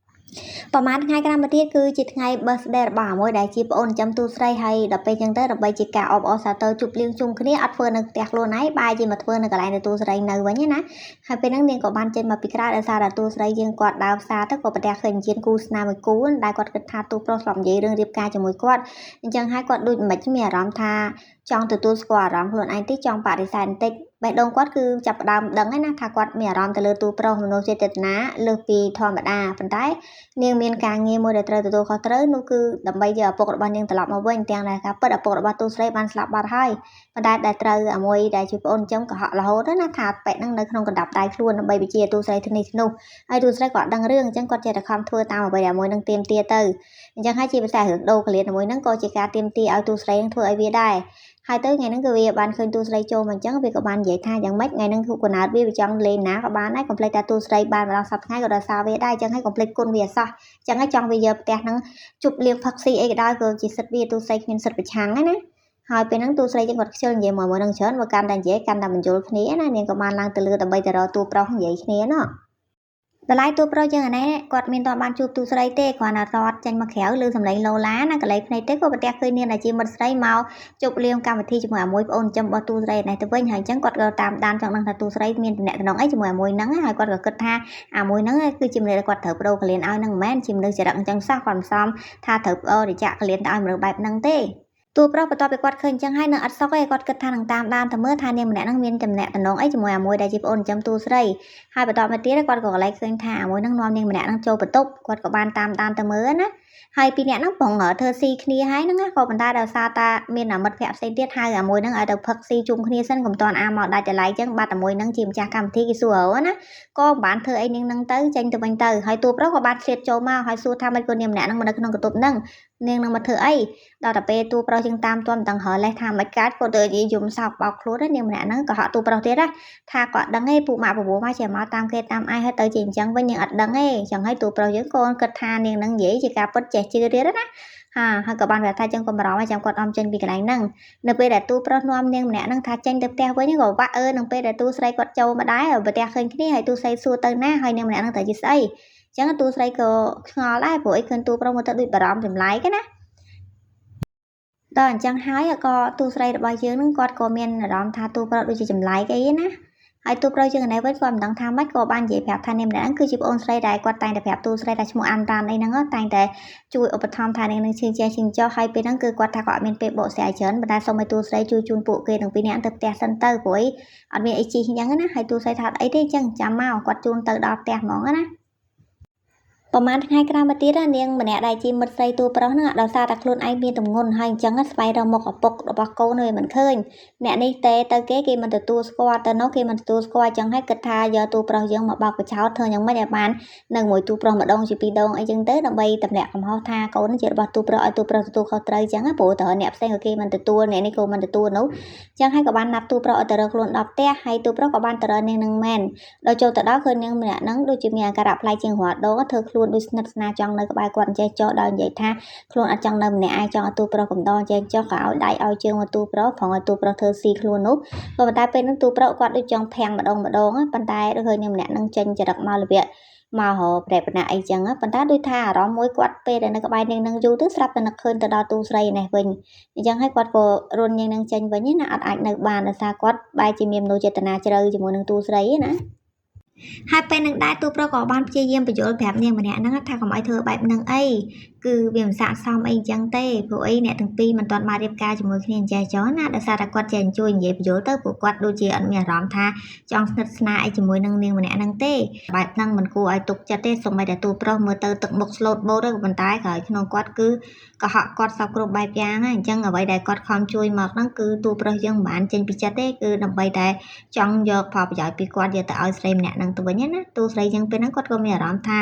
រប្រហែលថ្ងៃក្រោយមកទៀតគឺជាថ្ងៃ birthday របស់អាមួយដែលជាប្អូនចាំទូស្រីហើយដល់ពេលចឹងទៅដើម្បីជាការអបអរសាទរជប់លៀងជុំគ្នាអត់ធ្វើនៅផ្ទះខ្លួនឯងបែរជាមកធ្វើនៅកន្លែងទូស្រីនៅវិញណាហើយពេលហ្នឹងនាងក៏បានចេញមកពីក្រៅដោយសារតែទូស្រីយើងគាត់ដើរផ្សារទៅក៏ប្រទះឃើញជាគូស្នេហ៍មួយគូដែលគាត់គិតថាទូប្រុសស្លាប់និយាយរឿងរៀបការជាមួយគាត់អញ្ចឹងហើយគាត់ដូចមិនមានអារម្មណ៍ថាចង់ទទួលស្គាល់អារម្មណ៍ខ្លួនឯងទេចង់បដិសេធបន្តិចបេះដូងគាត់គឺចាប់ផ្ដើមដឹងហើយណាថាគាត់មានអារម្មណ៍ទៅលើទូប្រុសមនោចេតនាលើសពីធម្មតាប៉ុន្តែនាងមានការងារមួយដែលត្រូវទទួលខុសត្រូវនោះគឺដើម្បីយកឪពុករបស់នាងត្រឡប់មកវិញទាំងដែលការពិតឪពុករបស់ទូស្រីបានស្លាប់បាត់ហើយប៉ុន្តែដែលត្រូវអាមួយដែលជាប្អូនចំកុហករហូតណាថាប៉ែហ្នឹងនៅក្នុងកណ្ដាប់ដៃខ្លួនដើម្បីបជាទូស្រីទៅនេះនោះហើយទូស្រីក៏ដឹងរឿងអញ្ចឹងគាត់ចេះតែខំធ្វើតាមអ្វីដែលមួយនឹងទៀមទាទៅអញ្ចឹងហើយជាភាសារឿងដូរកលៀនមួយហ្នឹងក៏ជាការទៀមទាឲ្យទូស្រីនឹងធ្វើឲ្យវាដែរហើយទៅថ្ងៃហ្នឹងគឺវាបានឃើញទូស្រីចូលមកអញ្ចឹងវាក៏បាននិយាយថាយ៉ាងម៉េចថ្ងៃហ្នឹងគឺកណើតវាចង់លេងណាក៏បានដែរកុំភ្លេចថាទូស្រីបានម្ដងសប្តាហ៍ថ្ងៃក៏ដោយសារវាដែរអញ្ចឹងហើយកុំភ្លេចគុណវាអសោះអញ្ចឹងហើយចង់វាយកផ្ទះហ្នឹងជប់លៀងផឹកស៊ីអីក៏ដោយក៏ជាសិទ្ធិវាទូស្រីគ្មានសិទ្ធិប្រឆាំងហ្នឹងណាហើយពេលហ្នឹងទូស្រីចឹងគាត់ខ្ជិលនិយាយមួយនឹងច្រើនមកកាន់តែនិយាយកាន់តែបញ្យល់គ្នាណានាងក៏បានឡើងទៅលើដើម្បីទៅរកទូប្រុសនិយាយគ្នាណោះតម្លៃទូប្រុសយើងអានេះគាត់មានតបានជួបទូស្រីទេគ្រាន់តែរត់ចេញមកក្រៅឬសម្លេងឡូឡាណាកន្លែងភ្នែកទេក៏ប្រទះឃើញនាងដែលជាមិត្តស្រីមកជប់លៀងកម្មវិធីជាមួយមួយប្អូនចំរបស់ទូស្រីនេះទៅវិញហើយអញ្ចឹងគាត់ក៏តាមដានចង់ដឹងថាទូស្រីមានតំណែងអីជាមួយមួយហ្នឹងហើយគាត់ក៏គិតថាអាមួយហ្នឹងគឺជាមនុស្សដែលគាត់ត្រូវបដូរកលៀនឲ្យហ្នឹងមិនមែនជាមនុស្សចរិតអញ្ចឹងសោះគាត់មិនសមថាត្រូវបដូររយៈកលៀនទៅឲ្យមនុស្សបែបហ្នឹងទេទូប្រុសបន្ទាប់ពីគាត់ឃើញអញ្ចឹងហើយនៅអត់សុខទេគាត់គិតថានឹងតាមដានទៅមើលថានាងម្នាក់ហ្នឹងមានតំណែងអីជាមួយអាមួយដែលជាប្អូនចាំទូស្រីហើយបន្ទាប់មកទៀតគាត់ក៏កន្លែងឃើញថាអាមួយហ្នឹងនាំនាងម្នាក់ហ្នឹងចូលបន្ទប់គាត់ក៏បានតាមដានទៅមើលណាហើយពីរនាក់ហ្នឹងប្រងធ្វើស៊ីគ្នាហើយហ្នឹងក៏ប៉ុន្តែដោយសារតាមានមិត្តភ័ក្តិផ្សេងទៀតហៅអាមួយហ្នឹងឲ្យទៅផឹកស៊ីជុំគ្នាសិនកុំតាន់អាមកដាច់ចល័យអញ្ចឹងបាត់អាមួយហ្នឹងជាម្ចាស់កម្មវិធីគេសួរហៅណាក៏មិនបានធ្វើអីនាងហ្នឹងទៅចេញទៅវិញទៅហើយទូប្រុសក៏បានឆ្លៀតចូលមកហើយសួរថាមិនក៏នាងម្នាក់ហ្នឹងនៅក្នុងបន្ទប់ហ្នឹងនាងនឹងមកធ្វើអីដល់តែពេលទូប្រុសជាងតាមទាន់ទាំងហើលេះថាមិនកើតក៏ទៅយំសោកបោកខ្លួននាងម្នាក់ហ្នឹងក៏ហក់ទូប្រុសទៀតថាគាត់ដឹងទេពួកម៉ាក់បបួមកជាមកតាមគេតាមអាយហើយទៅជាអញ្ចឹងវិញនាងអត់ដឹងទេអញ្ចឹងហើយទូប្រុសយើងក៏គិតថានាងនឹងនិយាយជាការពិត គាត់ចេះជឿទៀតណាហើយក៏បានប្រាប់ថាចឹងកុំបារម្ភចាំគាត់អមចេញពីកន្លែងហ្នឹងនៅពេលដែលទូប្រុសនាំនាងម្នាក់ហ្នឹងថាចេញទៅផ្ទះវិញក៏វាក់នឹងពេលដែលទូស្រីគាត់ចូលមកដែរប្រទះឃើញគ្នាហើយទូស្រីសួរទៅណាហើយនាងម្នាក់ហ្នឹងទៅជាស្អីចឹងទូស្រីក៏ឆ្ងល់ដែរព្រោះអីឃើញទូប្រុសមកទៅដូចបារម្ភចម្លែកណាដល់អញ្ចឹងហើយក៏ទូស្រីរបស់យើងហ្នឹងគាត់ក៏មានអារម្មណ៍ថាទូប្រុសដូចជាចម្លែកអីណាហើយទូប្រុសយើងឯនេះវិញគាត់មិនដឹងថាម៉េចក៏បាននិយាយប្រាប់ថានាងម្នាក់ហ្នឹងគឺជាប្អូនស្រីដែលគាត់តែងតែប្រាប់ទូស្រីថាឈ្មោះអានតានអីហ្នឹងតែងតែជួយឧបត្ថម្ភថានាងនឹងឈឺចេះឈឺចោះហើយពេលហ្នឹងគឺគាត់ថាគាត់អត់មានពេលបកស្រាយច្រើនប៉ុន្តែសូមឲ្យទូស្រីជួយជូនពួកគេទាំងពីរនាក់ទៅផ្ទះសិនទៅព្រោះអត់មានអីជីអញ្ចឹងណាហើយទូស្រីថាអីទេអញ្ចឹងចាំមកគាត់ជូនទៅដល់ផ្ទះហ្មងណាប្រហែលថ្ងៃក្រោយមកទៀតនាងម្នាក់ដែលជាមិត្តស្រីទូប្រុសហ្នឹងដោយសារតែខ្លួនឯងមានទម្ងន់ហើយអញ្ចឹងស្វែងរកមុខឪពុករបស់កូននៅមិនឃើញអ្នកនេះទេទៅគេមិនទទួលស្គាល់ទៅនោះគេមិនទទួលស្គាល់អញ្ចឹងហើយគិតថាយកទូប្រុសយើងមកបោកកញ្ចោតធ្វើយ៉ាងម៉េចឲ្យបាននៅមួយទូប្រុសម្ដងជាពីរដងអីចឹងទៅដើម្បីតម្លាក់កំហុសថាកូនជារបស់ទូប្រុសឲ្យទូប្រុសទទួលខុសត្រូវអញ្ចឹងព្រោះតើអ្នកផ្សេងក៏គេមិនទទួលអ្នកនេះក៏មិនទទួលនោះអញ្ចឹងហើយក៏បានណាត់ទូប្រុសឲ្យទៅរកខ្លួនដល់ផ្ទះហើយទូប្រុសក៏បានទៅរកនាងនឹងមែនដល់ចូលទៅដល់ឃើញនាងម្នាក់ហ្នឹងដូចជាមានអាការៈប្លែកជាងរាល់ដងធ្វើខ្លួនដូចស្និទ្ធស្នាលចង់នៅក្បែរគាត់ចេះចោះដល់និយាយថាខ្លួនអត់ចង់នៅម្នាក់ឯងចង់ឲ្យទូប្រុសកំដរចេះចោះក៏ឲ្យដៃឲ្យជើងមកទូប្រុសប្រងឲ្យទូប្រុសធ្វើស៊ីខ្លួននោះក៏ប៉ុន្តែពេលហ្នឹងទូប្រុសគាត់ដូចចង់ភាំងម្ដងប៉ុន្តែដូចឃើញនាងម្នាក់ហ្នឹងចេញចរិតមករបៀបមករកប្រែប្រណាអីចឹងប៉ុន្តែដូចថាអារម្មណ៍មួយគាត់ពេលដែលនៅក្បែរនាងនឹងយូរទៅស្រាប់តែនឹកឃើញទៅដល់ទូស្រីនេះវិញអញ្ចឹងហើយគាត់ក៏រុននាងនឹងចេញវិញណាអត់អាចនៅបានដោយសារគាត់បែរជាមានមនោចេតនាជ្រៅជាមួយនឹងទូស្រីណាហើយពេលនឹងដែរទូប្រុសក៏បានព្យាយាមបញ្យល់ប្រាប់នាងម្នាក់ហ្នឹងថាកុំឲ្យធ្វើបែបហ្នឹងអីគឺវាមិនស័ក្តិសមអីចឹងទេព្រោះអីអ្នកទាំងពីរមិនទាន់បានរៀបការជាមួយគ្នាអញ្ចេះចោះណាដោយសារតែគាត់ចេះជួយនិយាយបញ្យល់ទៅព្រោះគាត់ដូចជាអត់មានអារម្មណ៍ថាចង់ស្និទ្ធស្នាលអីជាមួយនឹងនាងម្នាក់ហ្នឹងទេបែបហ្នឹងមិនគួរឲ្យទុកចិត្តទេសូម្បីតែទូប្រុសមើលទៅទឹកមុខស្លូតបូតទៅប៉ុន្តែក្រោយក្នុងគាត់គឺកុហកគាត់សពគ្រប់បែបយ៉ាងហ្នឹងអញ្ចឹងអ្វីដែលគាត់ខំជួយមកហ្នឹងគឺទូប្រុសយើងមិនបានចេញពីចិត្តទេគឺដើម្បីតែចង់យកផលប្រយោជន៍ពីគាត់យកទៅឲ្យស្រីម្នាក់ហ្នឹងទៅវិញណាទូស្រីយើងពេលហ្នឹងគាត់ក៏មានអារម្មណ៍ថា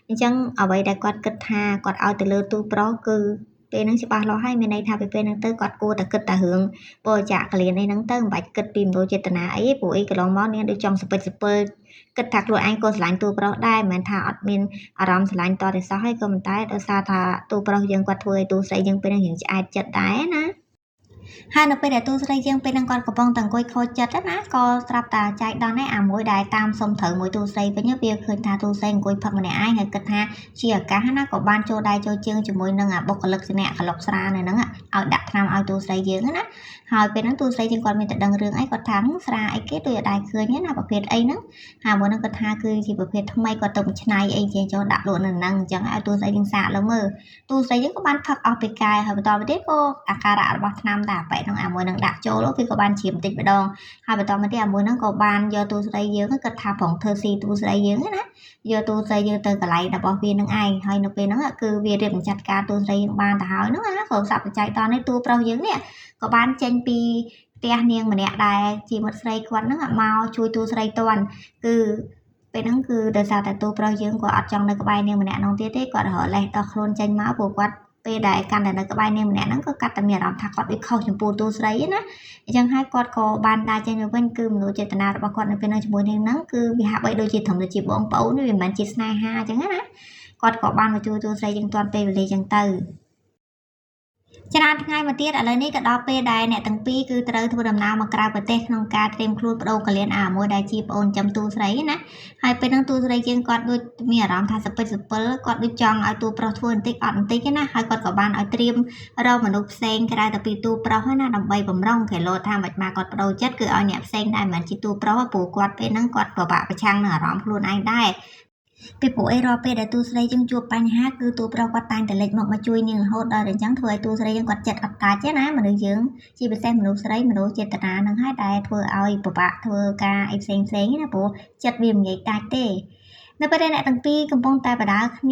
អញ្ចឹងអ្វីដែលគាត់គិតថាគាត់ឲ្យទៅលើទូប្រុសគឺពេលហ្នឹងច្បាស់លាស់ហើយមានន័យថាពេលហ្នឹងទៅគាត់គួរតែគិតតែរឿងបរិច្ចាគកលៀនអីហ្នឹងទៅមិនបាច់គិតពីមនោចេតនាអីព្រោះអីកន្លងមកនាងដូចចង់សពិចសពិលគិតថាខ្លួនឯងក៏ស្រឡាញ់ទូប្រុសដែរមិនមែនថាអត់មានអារម្មណ៍ស្រឡាញ់តតែសោះហើយក៏ប៉ុន្តែដោយសារថាទូប្រុសយើងគាត់ធ្វើឲ្យទូស្រីយើងពេលហ្នឹងរៀងឆ្អែតចិត្តដែរណាហើយនៅពេលដែលទូស្រីយើងពេលហ្នឹងគាត់កំពុងតែអង្គុយខូចចិត្តណាក៏ស្រាប់តែចែកដល់នេះអាមួយដែលតាមសុំត្រូវមួយទូស្រីវិញវាឃើញថាទូស្រីអង្គុយផឹកម្នាក់ឯងហើយគិតថាជាឱកាសណាក៏បានចូលដៃចូលជើងជាមួយនឹងបុគ្គលិកអ្នកក្លុកស្រានៅហ្នឹងឲ្យដាក់ថ្នាំឲ្យទូស្រីយើងណាហើយពេលហ្នឹងទូស្រីយើងគាត់មានតែដឹងរឿងអីគាត់ថាស្រាអីគេដូចអត់ដែរឃើញណាប្រភេទអីហ្នឹងហើយមួយហ្នឹងគាត់ថាគឺជាប្រភេទថ្មីគាត់ទៅច្នៃអីចេះចូលដាក់លក់នៅហ្នឹងអញ្ចឹងឲ្យទូស្រីយើងសាកលើមើលទូស្រីយើងក៏បានផឹកអស់ពីកាយហើយបន្តទៅទៀតក៏អាការៈរបស់ថ្នាំតែបែបហ្នឹងអាមួយហ្នឹងដាក់ចូលវាក៏បានជ្រាបបន្តិចម្ដងហើយបន្តមកទៀតអាមួយហ្នឹងក៏បានយកទូស្រីយើងគាត់ថាប្រងធ្វើស៊ីទូស្រីយើងណាយកទូស្រីយើងទៅកន្លែងរបស់វានឹងឯងហើយនៅពេលហ្នឹងគឺវារៀបបញ្ចាត់ការទូស្រីយើងបានទៅហើយហ្នឹងណាក៏សាប់បច្ច័យតនេះទូប្រុសយើងនេះក៏បានចេញពីផ្ទះនាងម្នាក់ដែរជាមិត្តស្រីគាត់ហ្នឹងមកជួយទូស្រីតន់គឺពេលហ្នឹងគឺដោយសារតែទូប្រុសយើងក៏អត់ចង់នៅក្បែរនាងម្នាក់នោះទៀតទេគាត់រហលេះដល់ខ្លួនចេញមកព្រោះគាត់ពេលដែលកាន់តែនៅក្បែរនាងម្នាក់ហ្នឹងក៏កាត់តែមានអារម្មណ៍ថាគាត់ដូចខុសចំពោះទូស្រីណាអញ្ចឹងហើយគាត់ក៏បានដើរចេញទៅវិញគឺមនោចេតនារបស់គាត់នៅពេលហ្នឹងជាមួយនាងហ្នឹងគឺវាហាក់បីដូចជាត្រឹមតែជាបងប្អូនវាមិនមែនជាស្នេហាអញ្ចឹងណាគាត់ក៏បានមកជួយទូស្រីយើងទាន់ពេលវេលាអញ្ចឹងទៅច្រើនថ្ងៃមកទៀតឥឡូវនេះក៏ដល់ពេលដែលអ្នកទាំងពីរគឺត្រូវធ្វើដំណើរមកក្រៅប្រទេសក្នុងការត្រៀមខ្លួនបដូរកលៀនមួយដែលជាប្អូនចាំទូស្រីណាហើយពេលហ្នឹងទូស្រីយើងគាត់ដូចមានអារម្មណ៍ថាសពិចសពិលគាត់ដូចចង់ឲ្យទូប្រុសធ្វើបន្តិចអត់បន្តិចណាហើយគាត់ក៏បានឲ្យត្រៀមរកមនុស្សផ្សេងក្រៅតែពីទូប្រុសណាដើម្បីបំរុងគេលោថាមិនមកគាត់បដូរចិត្តគឺឲ្យអ្នកផ្សេងដែរមិនមែនជាទូប្រុសព្រោះគាត់ពេលហ្នឹងគាត់ពិបាកប្រឆាំងនឹងអារម្មណ៍ខ្លួនឯងដែរពីព្រោះអីរាល់ពេលដែលទូស្រីយើងជួបបញ្ហាគឺទូប្រុសគាត់តែងតែលេចមកជួយនាងរហូតដល់អញ្ចឹងធ្វើឲ្យទូស្រីយើងគាត់ចិត្តអត់កាច់ណាមនុស្សយើងជាពិសេសមនុស្សស្រីមនុស្សចេតនានឹងហើយដែលធ្វើឲ្យពិបាកធ្វើការអីផ្សេងណាព្រោះចិត្តវាមិនងាយកាច់ទេនៅពេលដែលអ្នកទាំងពីរកំពុងតែបដើគ្ន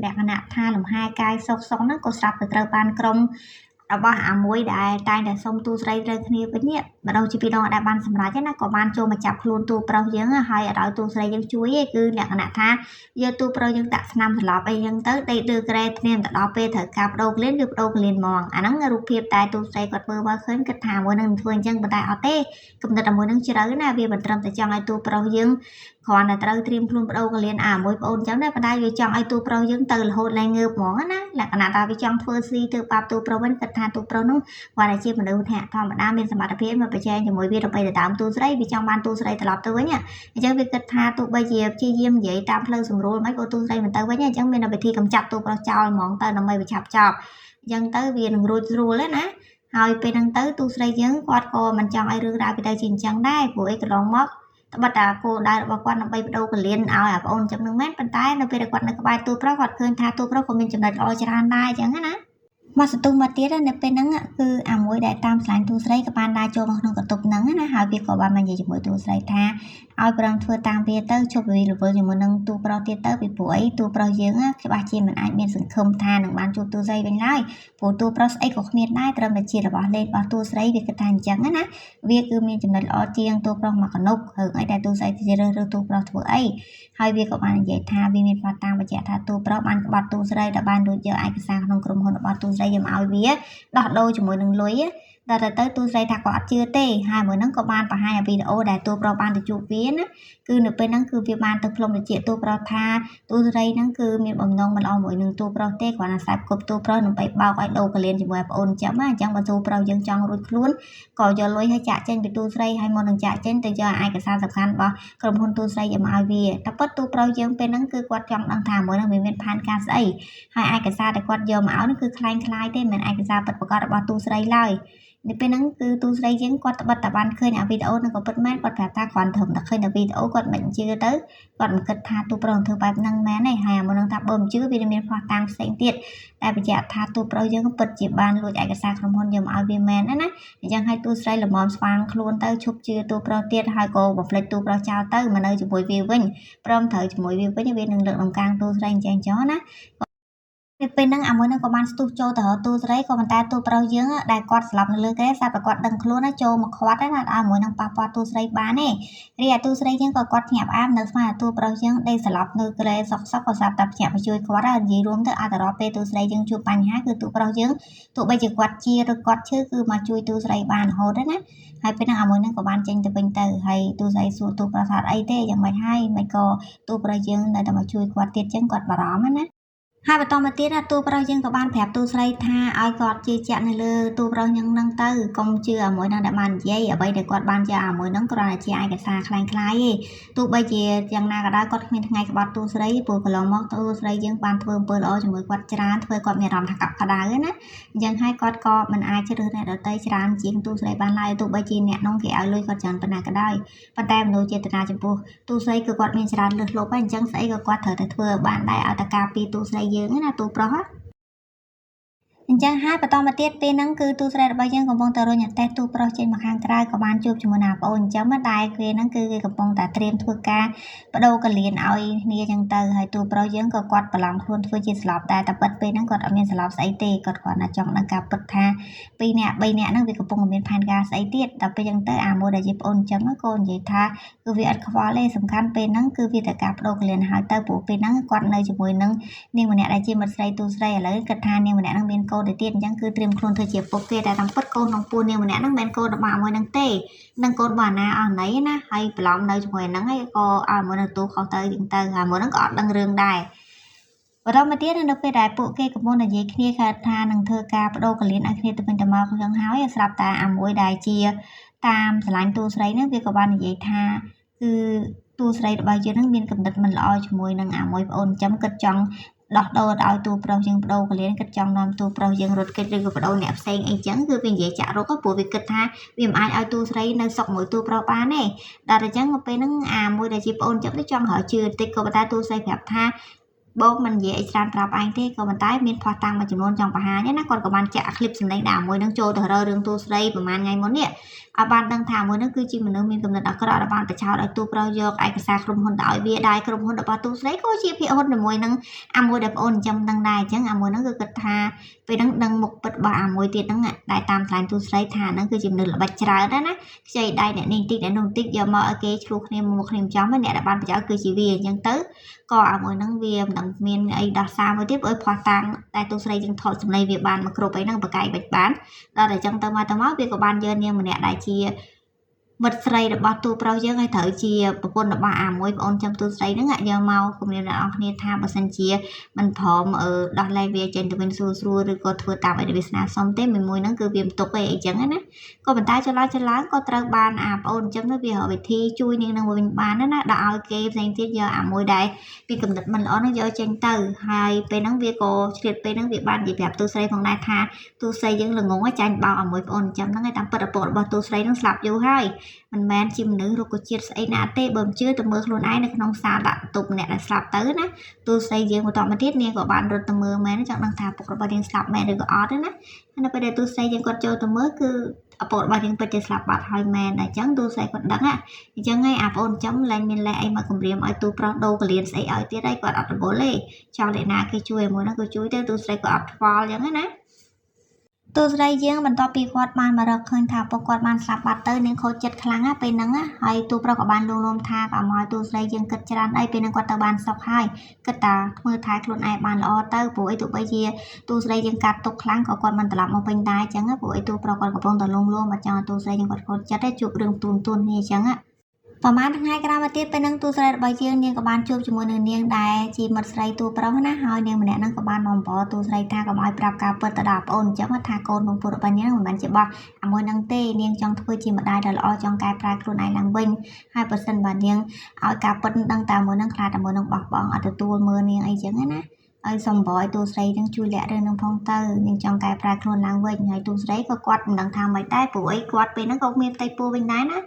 ាលក្ខណៈថាលំហែកាយសុកហ្នឹងក៏ស្រាប់តែត្រូវបានក្រុមរបស់អាមួយដែលតែងតែសុំទូស្រីត្រូវគ្នាវិញនេះ mà đâu chỉ vì đó đã ban sầm rái chứ nó có ban cho mà chập luôn tu pro dương hay ở đó tu sấy dương chuối ấy cứ lẹ nạ tha giờ tu pro dương tạ năm thật lọp ấy dương tới đây đưa cái nem tại đó pe thở cạp đâu lên được đâu liền mòn nó nghe rụp hiệp tại tu sấy quạt mưa bao khơi cái thả mùa nâng thường chân tại ở tê cầm tại mùa nâng chưa đó na vì bật trầm tại trong ai tu pro dương còn là tao tìm luôn đâu cái liền mùi ôn chấm đấy tại vì trong ai tu pro dương từ là hồi lại ngược mòn á là nạ tao vì trong phơi si từ bắp tu pro vẫn cái thả tu pro nó qua là chi mà đâu thả thòng mà đam bên sầm mặt phía mà phải chơi cho mỗi việc được bây giờ tạm tu sấy vì trong ban tu sấy tập tới với nha chẳng việc cái thả tu bây giờ chi diêm vậy tạm lơ sùng rồi mấy cô tu sấy mình tới với nha chẳng bên là bị thi cầm chặt tu pro trao mòn tới nó mày bị chập chọc dân tới vì đừng rồi rồi đấy nè hồi bên đằng tới tu sấy dân quạt co mình chọn ai rửa ra bị tay chỉnh chẳng đai của cái lòng móc bắt đầu cô đã bảo quan năm bay đâu có liền ao ôn trong nước mát bên tay nó về quạt nó cái bài tu pro quạt khơi tha tu pro của mình chừng này rồi cho ra đai chẳng á mà sự tung mà tiết này bên nắng cứ mối đại tam sản tu sấy các bạn đã cho một nông tục nắng na hai việc của bạn mình gì mỗi tu sấy tha ao bằng thưa tam về tới chụp vì được với một nông tu pro tiết tới bị buổi tu pro dưỡng cái bà chị mình ai miền sừng không tha nông ban chụp tu sấy bên lại phụ tu pro sấy của miền lại từ mình chỉ là bỏ lên bỏ tu sấy việc cái thành trắng á việc cứ miền chừng này ở chiang tu pro mà còn nục hưởng ở đây tu sấy thì rơi tu pro thua ấy hai việc của bạn vậy tha vì miền phát tam và chạy tha tu pro ban bật tu sấy đã ban đối giờ ai cái sang nông cùng hơn bật tu sấy dùm ao vía đọt đôi cho mỗi đường lối á đợt tới tu sấy thạc quạt chưa tê hai mỗi nắng có ban và hai video để tu pro ban được chụp vía á cứ nửa bên nắng cứ việc ban tập lồng để chạy tu pro tha tu sấy nắng cứ miền bồng nông mình mỗi đường tu pro tê quả là sạp cục tu pro nằm bay bao cái đầu cái liền cho mỗi ôn chấm á chẳng mà tu pro dân trong rồi luôn còn giờ lối hay chạy trên bị tu sấy hay một đường chạy trên từ giờ ai cái sao sập khăn bao cầm hôn tu sấy dùm ao vía tập bắt tu pro dân bên nắng cứ quạt trong đang thả mỗi đường miền pan ca sấy hai ai cái sao để quạt giờ áo nó cứคล้ายๆmình ai cái sao bậtประกอบរបស់ទូស្រីឡើយនេះពេលហ្នឹងគឺទូស្រីយើងគាត់បិទតាបានឃើញអាវីដេអូហ្នឹងក៏ពិតមែនគាត់ប្រាប់ថាគ្រាន់ត្រឹមតែឃើញតែវីដេអូគាត់មិនជឿទៅគាត់មិនគិតថាទូប្រុសធ្វើបែបហ្នឹងមែនទេហើយអាមុនហ្នឹងថាបើមិនជឿវាមានផ្ោះតាំងផ្សេងទៀតតែបញ្ជាក់ថាទូប្រុសយើងពិតជាបានលួចឯកសារក្រុមហ៊ុនយកមកឲ្យវាមែនណាអញ្ចឹងឲ្យទូស្រីល្មមស្វាងខ្លួនទៅឈប់ជឿទូប្រុសទៀតហើយក៏បំភ្លេចទូប្រុសចោលទៅមកនៅជាមួយវាវិញព្រមត្រូវជាមួយវាវិញវានឹងលើកដំកើងទូស្រីអញ្ចឹងចោះណាពេលហ្នឹងអាមួយហ្នឹងក៏បានស្ទុះចូលទៅទូស្រីក៏ប៉ុន្តែទូប្រុសយើងដែលគាត់ស្លាប់នៅលើគេសាប់តែគាត់ដឹងខ្លួនណាចូលមកខាត់ណាឲ្យមួយហ្នឹងប៉ះពាល់ទូស្រីបានទេរីឯទូស្រីយើងក៏គាត់ភ្ញាក់ផ្អើលនៅស្មាទូប្រុសយើងដេកស្លាប់នៅក្រែសក់ក៏សាប់តែភ្ញាក់មកជួយគាត់ហើយនិយាយរួមទៅអត់ទៅរកពេលទូស្រីយើងជួបបញ្ហាគឺទូប្រុសយើងទោះបីជាគាត់ជាឬគាត់ឈឺគឺមកជួយទូស្រីបានរហូតណាហើយពេលហ្នឹងអាមួយហ្នឹងក៏បានចេញទៅវិញទៅហើយទូស្រីសួរទូប្រុសថាអីទេយ៉ាងម៉េចហើយមិនក៏ទូប្រុសយើងនៅតែមកជួយគាត់ទៀតចឹងគាត់បារម្ភណាហើយបន្តមកទៀតទូប្រុសយើងក៏បានប្រាប់ទូស្រីថាឲ្យគាត់ជឿជាក់នៅលើទូប្រុសយើងនឹងទៅកុំជឿអាមួយនឹងដែលបាននិយាយអ្វីដែលគាត់បានជឿអាមួយនឹងគ្រាន់តែជាឯកសារคล้ายៗទេទោះបីជាយ៉ាងណាក៏ដោយគាត់គ្មានថ្ងៃក្បត់ទូស្រីព្រោះកន្លងមកទូស្រីយើងបានធ្វើអំពើល្អជាមួយគាត់ច្រើនធ្វើគាត់មានអារម្មណ៍ថាកក់ក្ដៅណាអញ្ចឹងហើយគាត់ក៏មិនអាចជ្រើសរើសអ្នកដទៃច្រើនជាងទូស្រីបានឡើយទោះបីជាអ្នកនោះគេឲ្យលុយគាត់ច្រើនប៉ុណ្ណាក៏ដោយប៉ុន្តែមនោចេតនាចំពោះទូស្រីគឺគាត់មានច្រើនលើសលប់ហើយអញ្ចឹងស្អីក៏គាត់ត្រូវតែធ្វើបានដែរឲ្យតែការពីទូស្រីយើងណាទូប្រុសអញ្ចឹងហើយបន្តមកទៀតពេលហ្នឹងគឺទូស្រីរបស់យើងកំពុងតែរុញអតេសទូប្រុសចេញមកខាងក្រៅក៏បានជួបជាមួយណាប្អូនអញ្ចឹងតែពេលហ្នឹងគឺគេកំពុងតែត្រៀមធ្វើការបដូរកលៀនឲ្យគ្នាអញ្ចឹងទៅហើយទូប្រុសយើងក៏គាត់បន្លំខ្លួនធ្វើជាស្លាប់តែប៉ិតពេលហ្នឹងគាត់អត់មានស្លាប់ស្អីទេគាត់គ្រាន់តែចង់ដឹងការពិតថា2នាក់3នាក់ហ្នឹងវាកំពុងមានផែនការស្អីទៀតដល់ពេលអញ្ចឹងទៅអាមួយដែលជាប្អូនអញ្ចឹងក៏និយាយថាគឺវាអត់ខ្វល់ទេសំខាន់ពេលហ្នឹងគឺវាតែការបដូរកលៀនហើយទៅព្រោះពេលហ្នឹងគាត់នៅជាមួយនឹងនាងម្នាក់ដែលជាមិត្តស្រីទូស្រីឥឡូវគាត់ថានាងម្នាក់ហ្នឹងមានកូនទៅទៀតអញ្ចឹងគឺត្រៀមខ្លួនធ្វើជាពុកគេតែតាមពិតកូនក្នុងពូនាងម្នាក់ហ្នឹងមិនមែនកូនរបស់មួយហ្នឹងទេនឹងកូនរបស់ណាអស់ណីណាហើយប្រឡំនៅជាមួយហ្នឹងហើយក៏ឲ្យមួយនឹងទូខុសទៅអញ្ចឹងទៅហើយមួយហ្នឹងក៏អត់ដឹងរឿងដែរបន្តមកទៀតនៅពេលដែលពួកគេកំពុងនិយាយគ្នាថានឹងធ្វើការបដូរកលៀនឲ្យគ្នាទៅវិញទៅមកអញ្ចឹងហើយស្រាប់តែអាមួយដែលជាតាមឆ្លាញ់ទូស្រីហ្នឹងវាក៏បាននិយាយថាគឺទូស្រីរបស់យើងហ្នឹងមានកំណត់មិនល្អជាមួយនឹងអាមួយប្អូនចាំគិតចង់ដោះដូរឲ្យទូប្រុសយើងបដូរកលៀនគិតចង់នាំទូប្រុសយើងរត់គេចឬក៏បដូរអ្នកផ្សេងអីចឹងគឺវានិយាយចាក់រកព្រោះវាគិតថាវាមិនអាចឲ្យទូស្រីនៅសុកមួយទូប្រុសបានទេដល់តែចឹងមកពេលហ្នឹងអាមួយដែលជាប្អូនចាំទៅចង់រកជឿតិចក៏ប៉ុន្តែទូស្រីប្រាប់ថាបងមិននិយាយអីច្រើនប្រាប់ឯងទេក៏ប៉ុន្តែមានផ្ោះតាំងមួយចំនួនចង់បង្ហាញណាគាត់ក៏បានចាក់คลิปសម្លេងដាក់មួយនឹងចូលទៅរើរឿងទូស្រីប្រហែលថ្ងៃមុននេះឲ្យបានដឹងថាមួយនោះគឺជាមនុស្សមានកំណត់អាក្រក់ដែលបានបិឆោតឲ្យទូប្រុសយកឯកសារក្រុមហ៊ុនទៅឲ្យវាដែរក្រុមហ៊ុនរបស់ទូស្រីក៏ជាភាគហ៊ុនជាមួយនឹងអាមួយដែលប្អូនចាំដឹងដែរអញ្ចឹងអាមួយនោះគឺគិតថា ពេលហ្នឹងដឹងមុខពិតរបស់អាមួយទៀតហ្នឹងដែលតាមថ្លែងទូស្រីថាហ្នឹងគឺជំនឿល្បិចច្រើនណាខ្ចីដៃអ្នកនេះតិចអ្នកនោះតិចយកមកឲ្យគេឆ្លោះគ្នាមកគ្នាចំអ្នកដែលបានប្រយោជន៍គឺជាវាអញ្ចឹងទៅក៏អាមួយហ្នឹងវាមិនដឹងមានអីដោះសារមួយទៀតព្រោះផ្ោះតាំងតែទូស្រីយើងថតសម្លេងវាបានមកគ្រប់អីហ្នឹងបកាយបាច់បានដល់តែអញ្ចឹងទៅមកវាក៏បានយកនាងម្នាក់ដែលជាមិត្តស្រីរបស់ទូប្រុសយើងឲ្យត្រូវជាប្រពន្ធរបស់អាមួយប្អូនចាំទូស្រីហ្នឹងយកមកគម្រាមអ្នកនរគ្នាថាបើសិនជាមិនព្រមដោះលែងវាចេញទៅវិញស្រួលឬក៏ធ្វើតាមឯកវាសនាសុំទេមួយហ្នឹងគឺវាមិនទុកទេអីចឹងណាក៏ប៉ុន្តែចន្លោះក៏ត្រូវបានអាប្អូនចឹងទៅវារកវិធីជួយនាងនឹងវិញបានណាដាក់ឲ្យគេផ្សេងទៀតយកអាមួយដែលពីកំណត់មិនល្អហ្នឹងយកចេញទៅហើយពេលហ្នឹងវាក៏ឆ្លៀតពេលហ្នឹងវាបាននិយាយប្រាប់ទូស្រីផងដែរថាទូស្រីយើងល្ងងចាញ់បោកអាមួយប្អូនចឹងហ្នឹងឯតាមពិតឪពុករបស់ទូស្រីហ្នឹងស្លាប់យូរហើយមិនមែនជាមនុស្សរុក្ខជាតិស្អីណាទេបើមិនជឿទៅមើលខ្លួនឯងនៅក្នុងសាលដាក់បន្ទប់អ្នកដែលស្លាប់ទៅណាទូស្រីយើងបន្តមកទៀតនាងក៏បានរត់ទៅមើលមែនចង់ដឹងថាពុករបស់នាងស្លាប់មែនឬក៏អត់ទេណានៅពេលដែលទូស្រីយើងគាត់ចូលទៅមើលគឺឪពុករបស់យើងពិតជាស្លាប់បាត់ហើយមែនអញ្ចឹងទូស្រីគាត់ដឹងអញ្ចឹងហើយអាប្អូនចាំឡើងមានលេខអីមកគម្រាមឲ្យទូប្រុសដូរកលៀនស្អីឲ្យទៀតហើយគាត់អត់រវល់ទេចង់លេខណាគេជួយមួយហ្នឹងគឺជួយទៅទូស្រីក៏អត់ខ្វល់អញ្ចឹងណាទូស្រីយើងបន្ទាប់ពីគាត់បានមករកឃើញថាពុកគាត់បានស្លាប់បាត់ទៅនាងខូចចិត្តខ្លាំងពេលហ្នឹងហើយទូប្រុសក៏បានលួងលោមថាក៏មកទូស្រីយើងគិតច្រើនអីពេលហ្នឹងគាត់ទៅបានសុខហើយគិតថាធ្វើថែខ្លួនឯងបានល្អទៅព្រោះអីទោះបីជាទូស្រីយើងកាត់ទុកខ្លាំងក៏គាត់មិនត្រឡប់មកវិញដែរអញ្ចឹងព្រោះអីទូប្រុសគាត់កំពុងតែលួងលោមមកចង់ឲ្យទូស្រីយើងគាត់ខូចចិត្តជួបរឿងទូននេះអញ្ចឹងប្រហែលថ្ងៃក្រោយមកទៀតពេលហ្នឹងទូស្រីរបស់យើងនាងក៏បានជួបជាមួយនឹងនាងដែលជាមិត្តស្រីទូប្រុសណាហើយនាងម្នាក់ហ្នឹងក៏បានបំពរទូស្រីថាកុំឲ្យប្រាប់ការពិតទៅដល់ប្អូនអញ្ចឹងថាកូនបងពុតរបស់នាងមិនមែនជាបោះអាមួយហ្នឹងទេនាងចង់ធ្វើជាម្ដាយដ៏ល្អចង់កែប្រែខ្លួនឯងឡើងវិញហើយបើសិនបើនាងឲ្យការពិតដឹងតែមួយហ្នឹងខ្លាចតែមួយហ្នឹងបោះបង់អត់ទទួលមើលនាងអីចឹងណាឲ្យសំបយទូស្រីនឹងជួយលាក់រឿងនឹងផងទៅនាងចង់កែប្រែខ្លួនឡើងវិញហើយទូស្រីក៏គាត់មិនដឹងថាមិនដែរព្រោះអីគាត់ពេលហ្នឹងក៏មានផ្ទៃពោះវិញដែរណា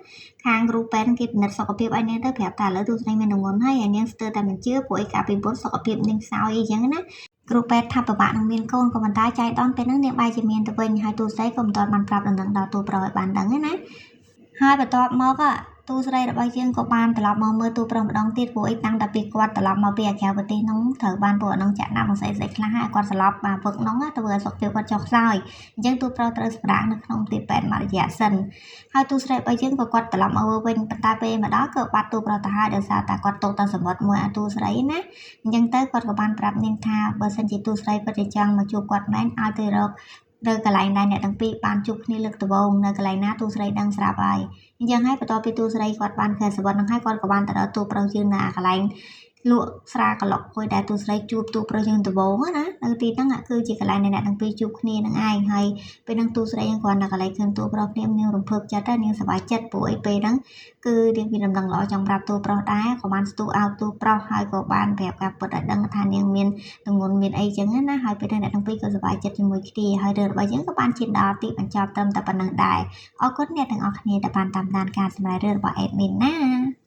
ខាងគ្រូពេទ្យគេពិនិត្យសុខភាពឲ្យនាងទៅប្រាប់ថាឥឡូវទូស្រីមានទម្ងន់ហើយនាងស្ទើរតែមិនជឿព្រោះអីកាលពីមុនសុខភាពនាងខ្សោយអីចឹងណាគ្រូពេទ្យថាពិបាកនឹងមានកូនក៏មិនតែចៃដន្យពេលហ្នឹងនាងបែរជាមានទៅវិញហើយទូស្រីក៏មិនទាន់បានប្រាប់ដំណឹងដល់ទូប្រុសឲ្យបានដឹងណាហើយបន្ទាប់មកទូស្រីរបស់យើងក៏បានត្រឡប់មកមើលទូប្រុសម្ដងទៀតព្រោះអីតាំងតែពីគាត់ត្រឡប់មកពីអាក្រៅប្រទេសហ្នឹងត្រូវបានពួកហ្នឹងចាក់ណាប់មកស្អីខ្លះហើយគាត់ស្លាប់បាទពឹកហ្នឹងទៅធ្វើឲ្យសុខភាពគាត់ចុះខ្សោយអញ្ចឹងទូប្រុសត្រូវសម្រាកនៅក្នុងទីពេទ្យមួយរយៈសិនហើយទូស្រីរបស់យើងក៏គាត់ត្រឡប់មកវិញប៉ុន្តែពេលមកដល់ក៏បាត់ទូប្រុសទៅហើយដោយសារតែគាត់តោកទៅសមុទ្រមួយអាទូស្រីណាអញ្ចឹងទៅគាត់ក៏បានប្រាប់នាងថាបើសិនជាទូស្រីពិតជាចង់មកជួបគាត់មែនឲ្យទៅរកនៅកន្លែងដែលអ្នកទាំងពីរបានជួបគ្នាលើកដំបូងនៅកន្លែងណាទូស្រីដឹងស្រាប់ហើយអញ្ចឹងហើយបន្ទាប់ពីទូស្រីគាត់បានឃើញសវត្ថនឹងហើយគាត់ក៏បានទៅដល់ទូប្រុសយើងនៅកន្លែងលក់ស្រាកឡុកមួយដែលទូស្រីជួបទូប្រុសយើងដំបូងណានៅទីហ្នឹងគឺជាកន្លែងដែលអ្នកទាំងពីរជួបគ្នានឹងឯងហើយពេលហ្នឹងទូស្រីយើងគាត់នៅកន្លែងឃើញទូប្រុសគ្នានាងរំភើបចិត្តហើយនាងសប្បាយចិត្តព្រោះអីពេលហ្នឹងគឺនាងមានដំណឹងល្អចង់ប្រាប់ទូប្រុសដែរក៏បានស្ទុះឲ្យទូប្រុសហើយក៏បានប្រាប់ការពិតឲ្យដឹងថានាងមានទម្ងន់មានអីចឹងណាហើយពេលហ្នឹងអ្នកទាំងពីរក៏សប្បាយចិត្តជាមួយគ្នាហើយរឿងរបស់យើងក៏បានជិះដល់ទីបញ្ចប់ត្រឹមតែប៉ុណ្្នឹងដែរអរគុណអ្នកទាំងអស់គ្នាដែលបានតាមដានការសម្ដែងរឿងរបស់ Admin ណា